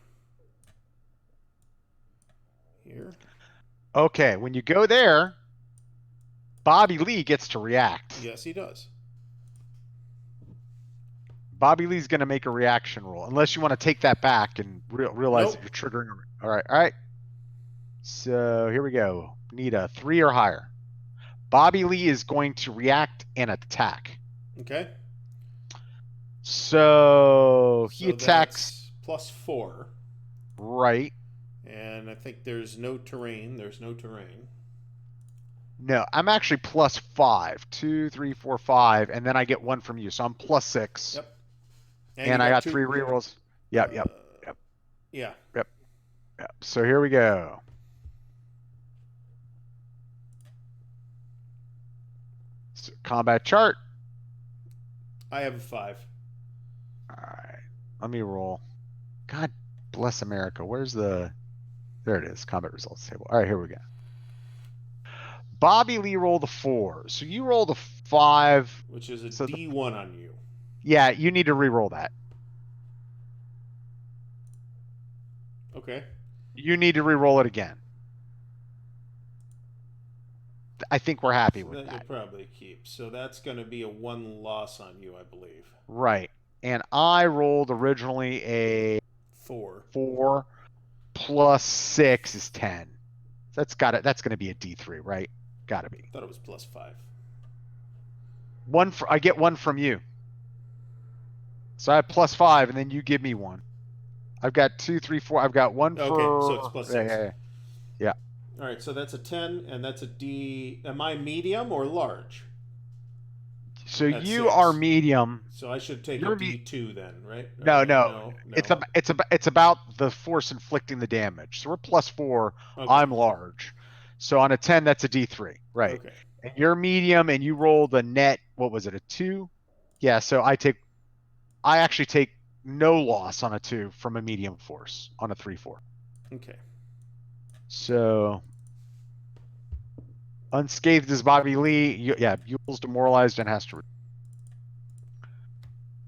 Here. Okay, when you go there, Bobby Lee gets to react. Yes, he does. Bobby Lee's going to make a reaction roll, unless you want to take that back and realize that you're triggering. All right. So here we go. Need a 3 or higher. Bobby Lee is going to react and attack. Okay. So he attacks. That's +4. Right. And I think there's no terrain. There's no terrain. No, I'm actually +5. 2, 3, 4, 5, and then I get 1 from you, so I'm +6. Yep. And I got 3 rerolls. Yep. Yeah. Yep. So here we go. So, combat chart. I have a 5. All right. Let me roll. God bless America. Where's the... There it is. Combat results table. All right, here we go. Bobby Lee rolled a 4. So you rolled a 5. Which is a D1 on you. Yeah, you need to re-roll that. Okay. You need to re-roll it again. I think we're happy with that. You'll probably keep. So that's going to be a 1 loss on you, I believe. Right. And I rolled originally a 4. 4 plus 6 is 10. That's got it. That's going to be a D3, right? Got to be. Thought it was +5. I get one from you. So I have +5, and then you give me one. I've got 2, 3, 4. I've got one Okay, so it's for. Yeah, +6. yeah, yeah. Yeah. All right, so that's a 10, and that's a D. Am I medium or large? So At you are 6. medium. So I should take a You're me. D2 then, right? No, no. No, It's no. it's about the force inflicting the damage. So we're +4. Okay, I'm large. So on a 10, that's a D3, right? okay. And you're medium, and you roll the net. What was it? A 2? Yeah. So I actually take no loss on a 2 from a medium force on a 3/4. Okay. So unscathed is Bobby Lee. Yeah, Buell's demoralized and has to.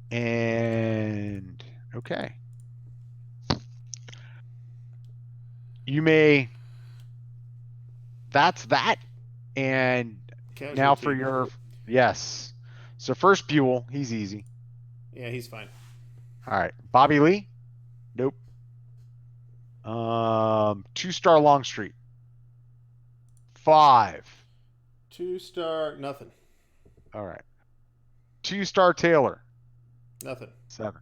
And okay, you may. That's that. And now for Casualty. your yes. So first Buell, he's easy. Yeah, he's fine. All right, Bobby Lee. Nope. 2-star Longstreet. 5. 2-star, nothing. All right. 2-star Taylor. Nothing. 7.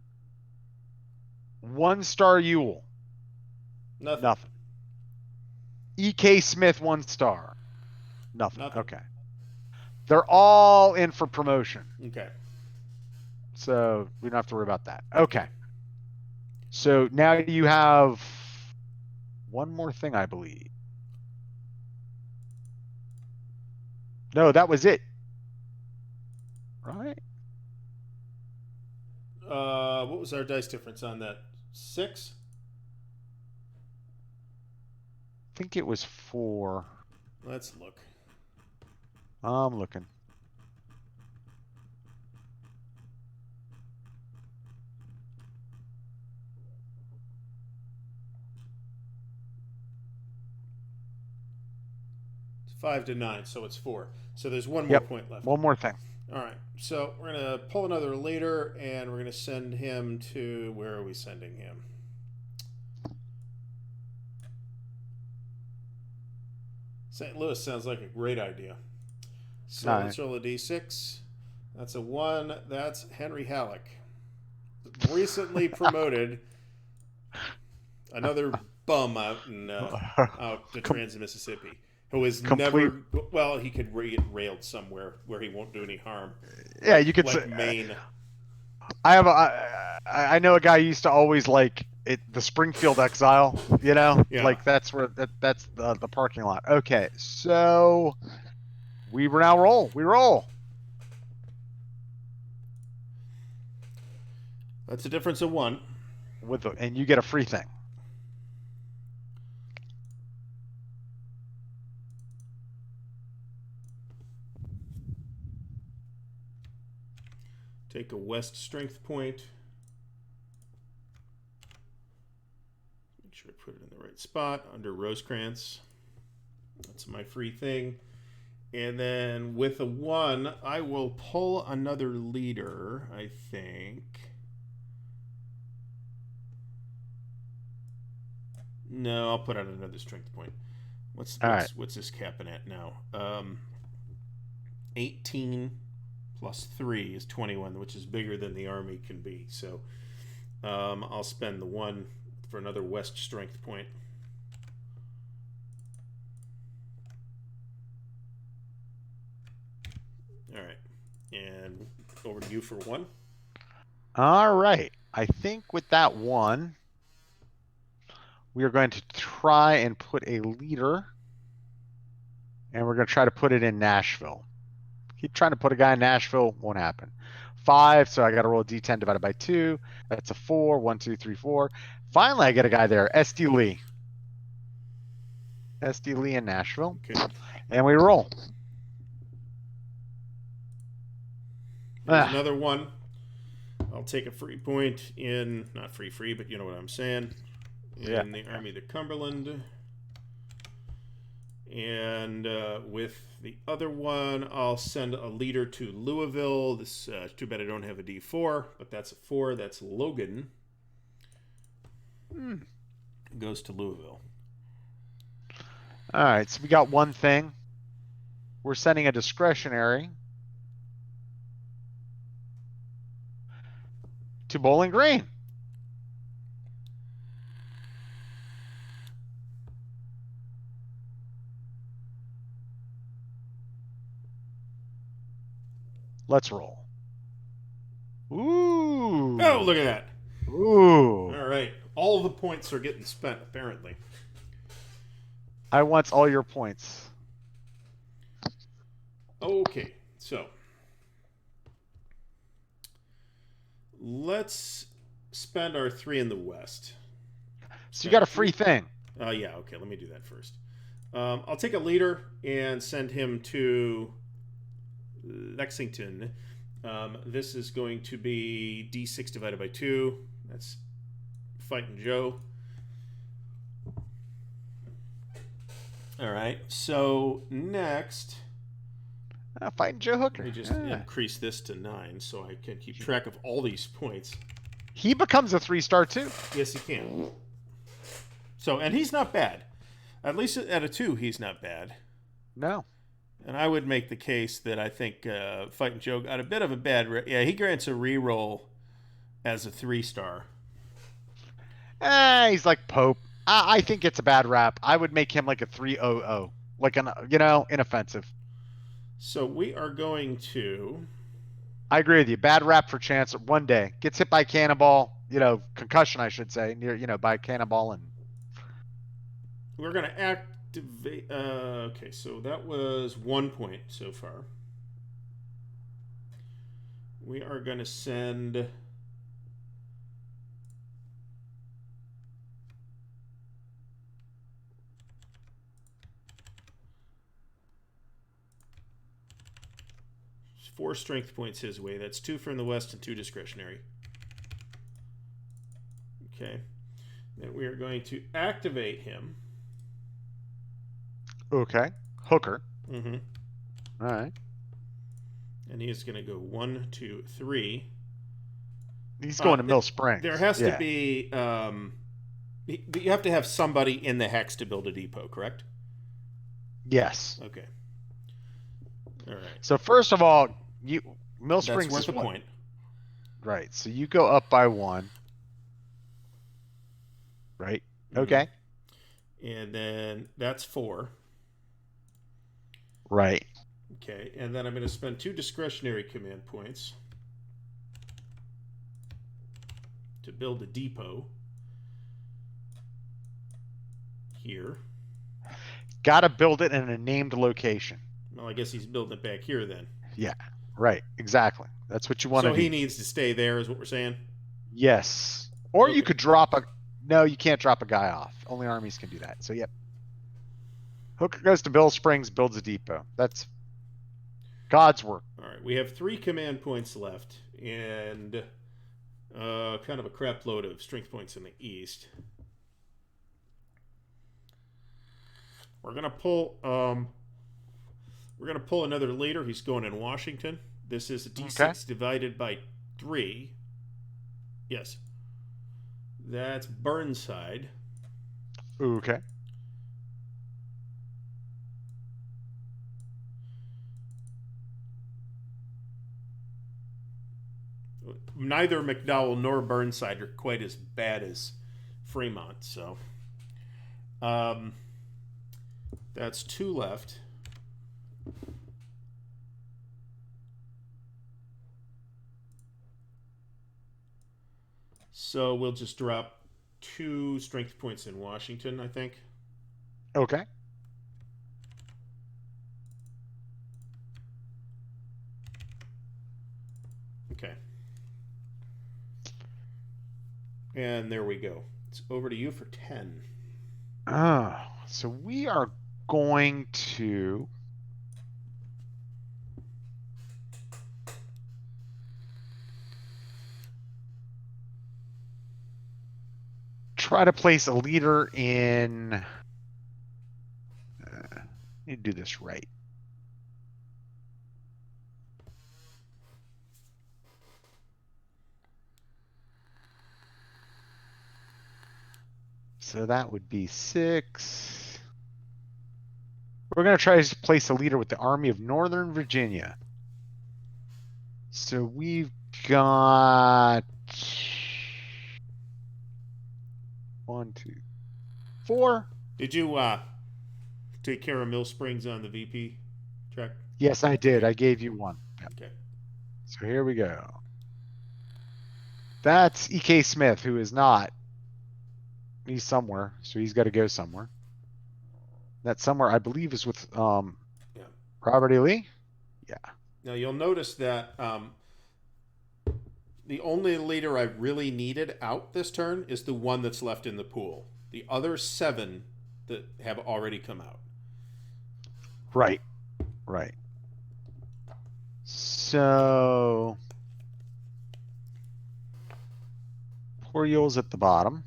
1-star Ewell. Nothing. Nothing. E.K. Smith, 1-star. Nothing. Nothing. Okay. They're all in for promotion. Okay. So we don't have to worry about that. Okay. So now you have one more thing, I believe. No, that was it. Right? What was our dice difference on that? 6? I think it was 4. Let's look. I'm looking. It's 5 to 9, so it's 4. So there's one more Yep. point left. One more thing. All right. So we're going to pull another leader, and we're going to send him to. Where are we sending him? St. Louis sounds like a great idea. So let's roll a d6. That's a 1. That's Henry Halleck. Recently promoted. Another bum out the Trans-Mississippi. Who is never. Well, he could get railed somewhere where he won't do any harm. Yeah, you could like say. Maine. I know a guy who used to always like it, the Springfield Exile. You know, Yeah. like that's where that's the parking lot. Okay, so we now roll. We roll. That's a difference of 1. And you get a free thing. Take a West strength point. Make sure I put it in the right spot under Rosecrans. That's my free thing. And then with a 1, I will pull another leader, I think. No, I'll put out another strength point. What's this capping at now? 18 plus 3 is 21, which is bigger than the army can be. So I'll spend the 1 for another West strength point. All right. And over to you for 1. All right. I think with that 1, we are going to try and put a leader, and we're going to try to put it in Nashville. Keep trying to put a guy in Nashville, won't happen. 5, so I got to roll a d10 divided by 2. That's a 4. 1, 2, 3, 4. Finally, I get a guy there. SD Lee. SD Lee in Nashville. Okay. And we roll. There's another 1. I'll take a free point in, not free, but you know what I'm saying, in the Army of the Cumberland. And with the other 1, I'll send a leader to Louisville. This too bad I don't have a D4, but that's a 4. That's Logan. Goes to Louisville. All right, so we got one thing. We're sending a discretionary to Bowling Green. Let's roll. Oh, look Ooh. at that. Ooh. All right. All the points are getting spent, apparently. I want all your points. Okay, so let's spend our 3 in the west. So you Spend got a free 3. thing. Yeah, okay, let me do that first. I'll take a leader and send him to Lexington. This is going to be D6 divided by 2. That's Fighting Joe. All right, so next, Fighting Joe let Hooker. me just Yeah. increase this to 9 so I can keep track of all these points. He becomes a 3-star too. Yes, he can. So, and he's not bad. At least at a 2, he's not bad. No. And I would make the case that I think Fighting Joe got a bit of a bad. Yeah, he grants a reroll as a 3-star. He's like Pope. I think it's a bad rap. I would make him like a 300, like an inoffensive. So we are going to. I agree with you. Bad rap for Chance. One day gets hit by a cannonball. Concussion, I should say. By a cannonball and. We're going to activate. Okay, so that was 1 point so far. We are going to send. Four strength points his way. That's 2 from the west and 2 discretionary. Okay. Then we are going to activate him. Okay. Hooker. Mm-hmm. All right. And he is going to go 1, 2, 3. He's going to Mill There Springs. has to Yeah. be. You have to have somebody in the hex to build a depot, correct? Yes. Okay. All right. So first of all, Mill That's Springs worth is a what? point. Right. So you go up by 1. Right. Okay. And then that's 4. Right. Okay. And then I'm going to spend 2 discretionary command points to build a depot here. Got to build it in a named location. Well, I guess he's building it back here then. Yeah. Right. Exactly. That's what you want to So do. he needs to stay there, is what we're saying? Yes. Or you Okay. could drop a. No, you can't drop a guy off. Only armies can do that. So, yep. Hooker goes to Mill Springs, builds a depot. That's God's work. All right. We have 3 command points left and kind of a crap load of strength points in the east. We're gonna pull. We're gonna pull another leader. He's going in Washington. This is a D6 Okay. divided by 3. Yes, that's Burnside. Okay. Neither McDowell nor Burnside are quite as bad as Fremont, so that's 2 left. So we'll just drop 2 strength points in Washington, I think. Okay. Okay. And there we go. It's over to you for 10. Oh, so we are going to try to place a leader in. Need to do this right. So that would be 6. We're going to try to place a leader with the Army of Northern Virginia. So we've got 1, 2, 4. Did you take care of Mill Springs on the VP track? Yes, I did. Okay. I gave you 1. Yep. Okay. So here we go. That's E.K. Smith, who is not. He's somewhere, so he's got to go somewhere. That somewhere, I believe, is with Yeah. Robert E. Lee. Yeah. Now you'll notice that the only leader I really needed out this turn is the one that's left in the pool. The other 7 that have already come out. Right. Right. So poor Yule's at the bottom.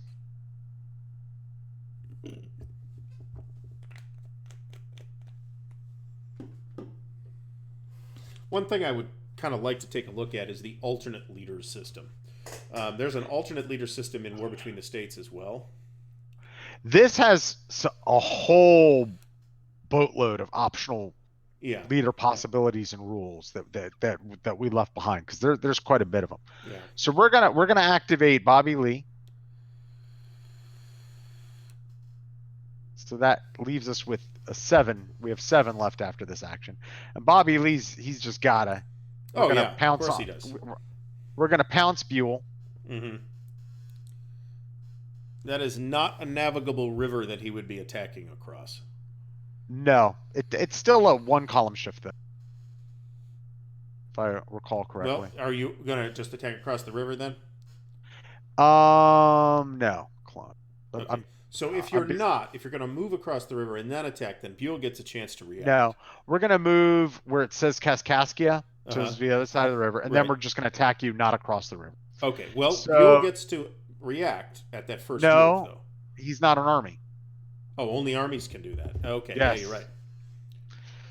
One thing I would kind of like to take a look at is the alternate leaders system. There's an alternate leader system in War Between the States as well. This has a whole boatload of optional leader possibilities and rules that we left behind, because there's quite a bit of them. Yeah. So we're gonna activate Bobby Lee. So that leaves us with a 7. We have 7 left after this action, and Bobby he's just gotta. We're gonna pounce of course on, he does. We're gonna pounce Buell. Mm-hmm. That is not a navigable river that he would be attacking across. No, it's still a 1 column shift though, if I recall correctly. Well, are you gonna just attack across the river then? No, clone. Okay. So if you're going to move across the river and then attack, then Buell gets a chance to react. No, we're gonna move where it says Kaskaskia to the other side of the river, and then we're just gonna attack you, not across the river. Okay. Well, Buell gets to react at that first move, though. He's not an army. Oh, only armies can do that. Okay. Yes. Yeah, you're right.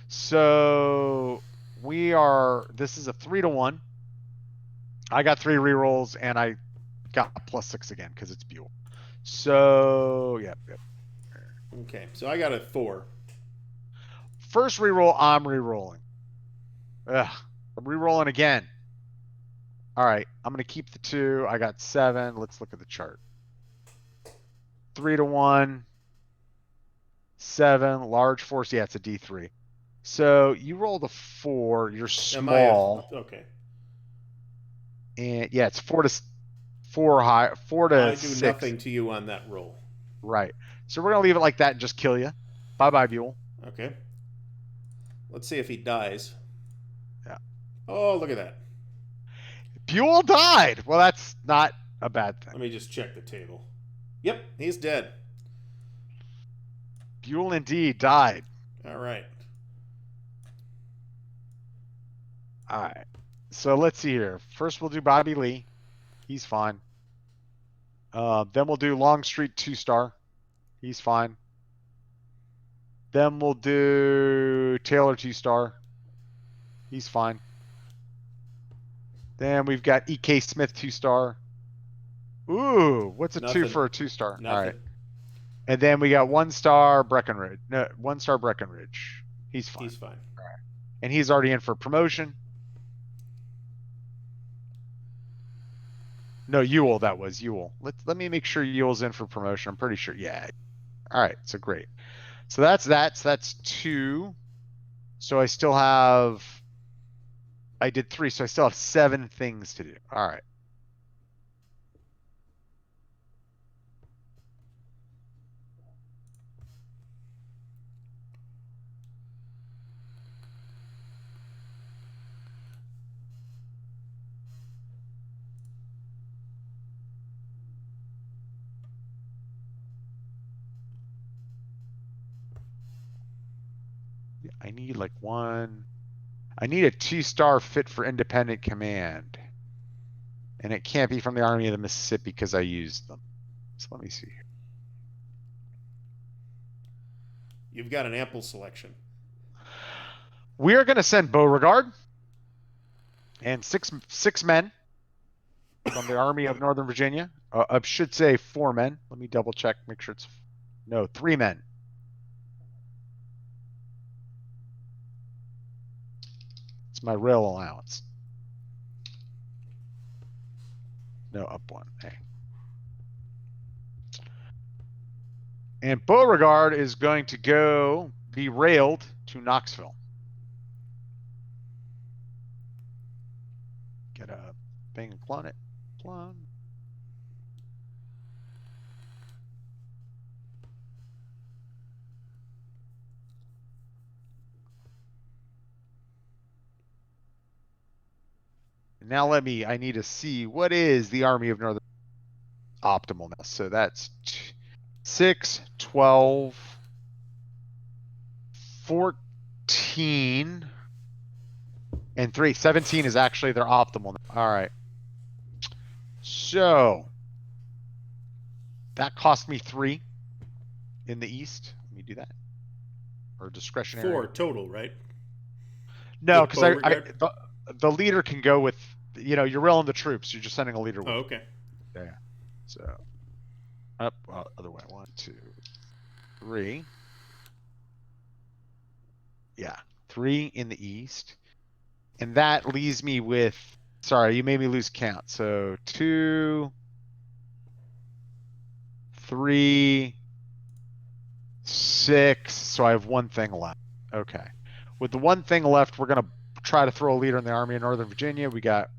So this is a 3-1. I got 3 rerolls, and I got +6 again because it's Buell. So yep. Okay, so I got a 4. First reroll, I'm rerolling. Ugh, I'm rerolling again. All right, I'm gonna keep the 2. I got 7. Let's look at the chart. 3-1. 7, large force. Yeah, it's a D3. So you rolled a 4. You're small. Okay. And yeah, it's 4 to 4 high. 4 to I 6. do nothing to you on that roll. Right. So we're gonna leave it like that and just kill you. Bye, Buell. Okay. Let's see if he dies. Yeah. Oh, look at that. Buell died. Well, that's not a bad thing. Let me just check the table. Yep, he's dead. Buell indeed died. All right. All right. So let's see here. First, we'll do Bobby Lee. He's fine. Then we'll do Longstreet 2-star. He's fine. Then we'll do Taylor 2-star. He's fine. Then we've got E.K. Smith 2-star. Ooh, what's a Nothing. 2 for a 2-star? Nothing. All right. And then we got 1-star Breckenridge. No, 1-star Breckenridge. He's fine. He's fine. All right. And he's already in for promotion. No, Ewell. That was Ewell. Let me make sure Ewell's in for promotion. I'm pretty sure. Yeah. All right. So great. So that's 2. So I still have. I did 3, so I still have 7 things to do. All right. I need like 1. I need a 2-star fit for independent command. And it can't be from the Army of the Mississippi because I used them. So let me see here. You've got an ample selection. We are going to send Beauregard and six men from the Army of Northern Virginia. I should say 4 men. Let me double check, make sure it's... No, 3 men. It's my rail allowance. No, up one. Hey. And Beauregard is going to go be railed to Knoxville. Get a thing and clone it. Clone. Now I need to see what is the Army of Northern optimalness. So that's 6, 12, 14, and 3. 17 is actually their optimal. All right. So that cost me 3 in the East. Let me do that. Or discretionary. 4 total, right? No, because the leader can go with, you're railing the troops. You're just sending a leader with. Oh, okay. Yeah. So up, other way. 1, 2, 3. Yeah, 3 in the East. And that leaves me with, sorry, you made me lose count. So 2, 3, 6. So I have one thing left. Okay. With the one thing left, we're going to try to throw a leader in the Army of Northern Virginia. We got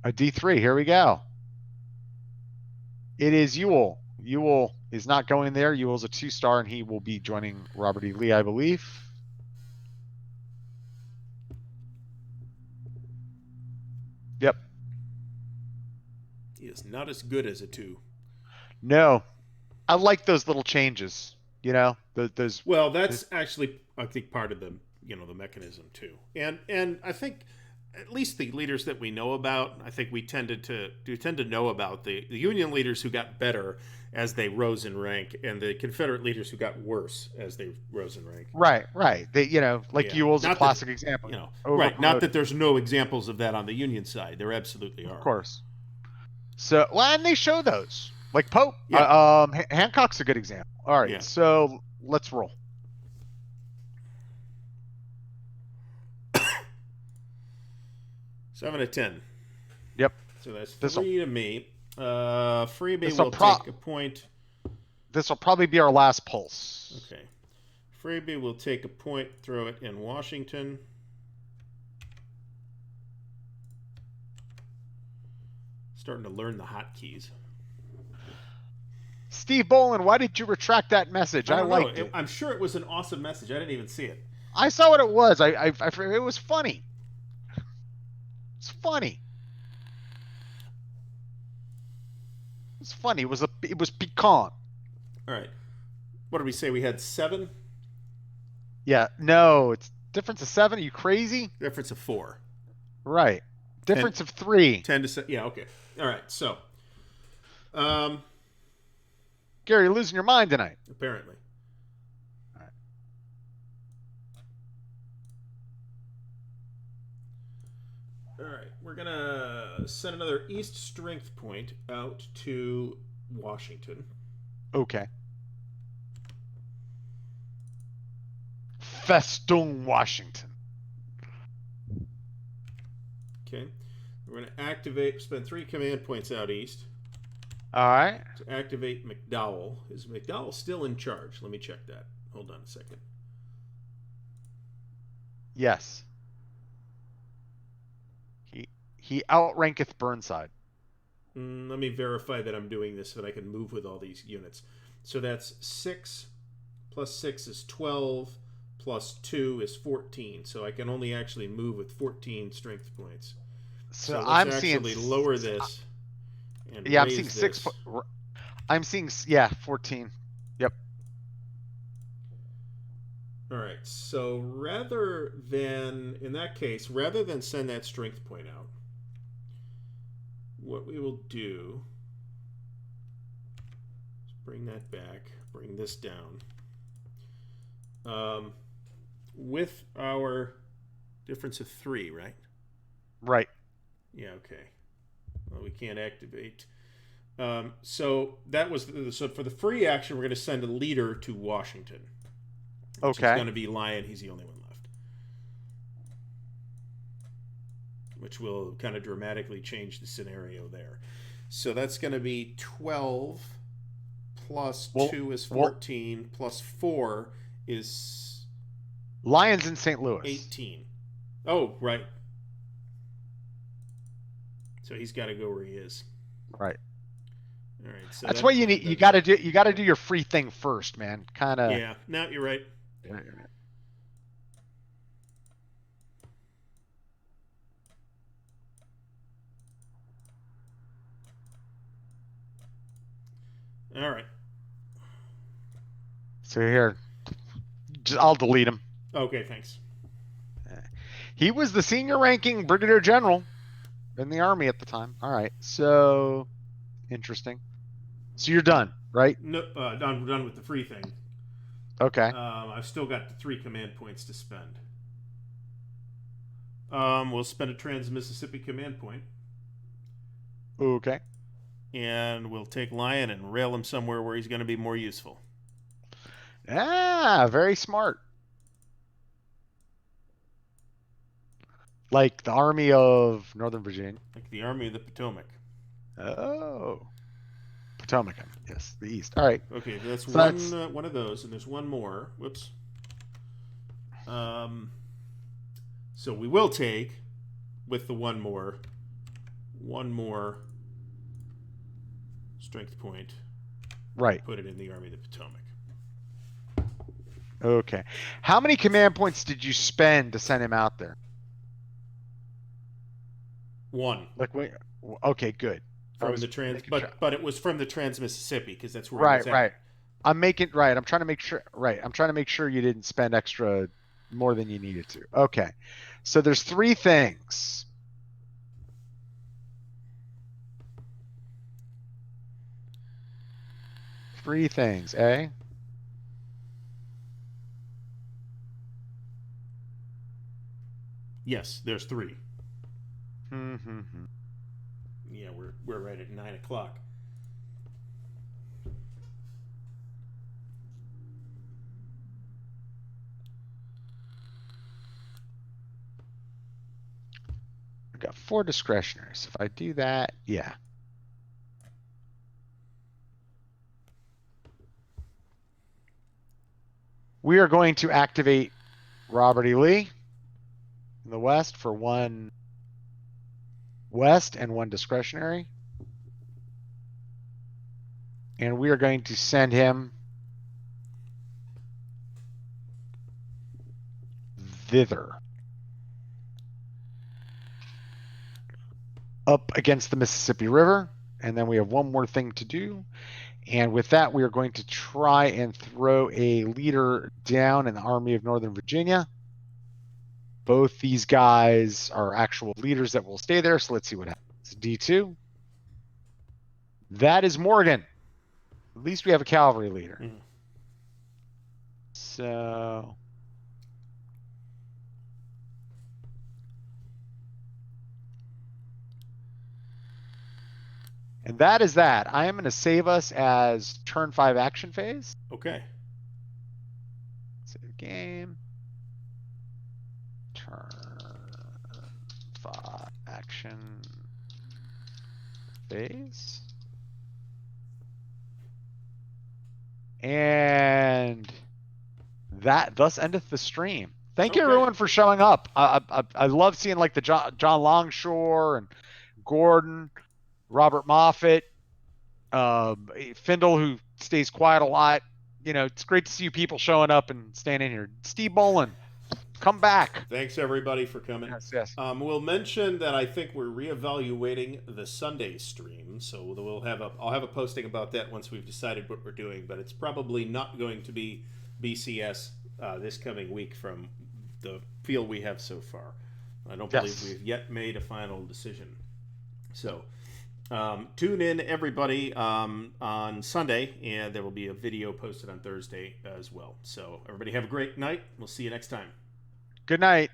a D3. Here we go. It is Ewell. Ewell is not going there. Ewell's a 2-star, and he will be joining Robert E. Lee, I believe. Yep. He is not as good as a 2. No. I like those little changes, those. Well, that's actually, I think, part of the the mechanism too, and I think at least the leaders that we know about, I think we tend to know about the Union leaders who got better as they rose in rank, and the Confederate leaders who got worse as they rose in rank. Right. They, Ewell's a classic example. Right. Not that there's no examples of that on the Union side. There absolutely are. Of course. So, and they show those. Like Pope. Yeah. Hancock's a good example. All right. Yeah. So let's roll. Seven to 10. Yep. So that's 3 to me. Freebie will take a point. This will probably be our last pulse. Okay. Freebie will take a point, throw it in Washington. Starting to learn the hotkeys. Steve Bolin, why did you retract that message? I liked it. I'm sure it was an awesome message. I didn't even see it. I saw what it was. It was funny. It's funny. It's funny. It was piquant. All right. What did we say? We had 7? Yeah. No, it's difference of 7. Are you crazy? Difference of 4. Right. Difference of 3. 10 to 7. Yeah. Okay. All right. So, Gary, you're losing your mind tonight. Apparently. All right. We're going to send another East strength point out to Washington. Okay. Festung, Washington. Okay. We're going to spend 3 command points out east. All right. To activate McDowell. Is McDowell still in charge? Let me check that. Hold on a second. Yes. He outranketh Burnside. Let me verify that I'm doing this so that I can move with all these units. So that's 6 plus 6 is 12 plus 2 is 14. So I can only actually move with 14 strength points. So I'm actually lower this. And I'm seeing 6. I'm seeing 14. Yep. All right. So rather than send that strength point out, what we will do is bring that back, bring this down. With our difference of 3, right? Right. Yeah, okay. Well, we can't activate. So that was so for the free action, we're going to send a leader to Washington. Which is going to be Lion. He's the only one left. which will kind of dramatically change the scenario there. So that's going to be 12 plus Well, 2 is well, 14 plus 4 is Lions in St. Louis. 18. Oh, right. So he's got to go where he is. Right. All right. So That's what you need. You got to do. You got to do your free thing first, man. Kind of. Yeah. No, you're right. All right. So here, I'll delete him. Okay. Thanks. He was the senior ranking brigadier general in the army at the time. All right. So interesting. So you're done, right? No, done with the free thing. Okay. I've still got the 3 command points to spend. We'll spend a Trans-Mississippi command point. Okay. And we'll take Lion and rail him somewhere where he's going to be more useful. Ah, very smart. Like the Army of Northern Virginia. Like the Army of the Potomac. Oh. Potomac, yes, the East. All right. Okay, that's So one of those, and there's one more. Whoops. So we will take, with the one more strength point. Right. Put it in the Army of the Potomac. Okay. How many command points did you spend to send him out there? 1. Like, wait. Okay, good. From the but it was from the Trans-Mississippi because that's where right, it was at. Right. I'm trying to make sure. Right. I'm trying to make sure you didn't spend extra more than you needed to. Okay. So there's 3 things. Three things, eh? Yes, there's 3. Mm-hmm. Yeah, we're right at 9 o'clock. I've got 4 discretionaries. If I do that, yeah. We are going to activate Robert E. Lee in the West for 1 West and 1 discretionary. And we are going to send him thither. Up against the Mississippi River. And then we have 1 more thing to do. And with that, we are going to try and throw a leader down in the Army of Northern Virginia. Both these guys are actual leaders that will stay there. So let's see what happens. D2. That is Morgan. At least we have a cavalry leader. Mm-hmm. So. And that is that. I am going to save us as turn 5 action phase. Okay. Save game. Turn 5 action phase. And that thus endeth the stream. Thank you everyone for showing up. I love seeing like the John Longshore and Gordon, Robert Moffat, Findle, who stays quiet a lot. You know, it's great to see you people showing up and staying in here. Steve Bolin, come back. Thanks everybody for coming. Yes. We'll mention that I think we're reevaluating the Sunday stream, so I'll have a posting about that once we've decided what we're doing. But it's probably not going to be BCS this coming week from the feel we have so far. I don't believe we've yet made a final decision. So tune in, everybody, on Sunday, and there will be a video posted on Thursday as well. So everybody have a great night. We'll see you next time. Good night.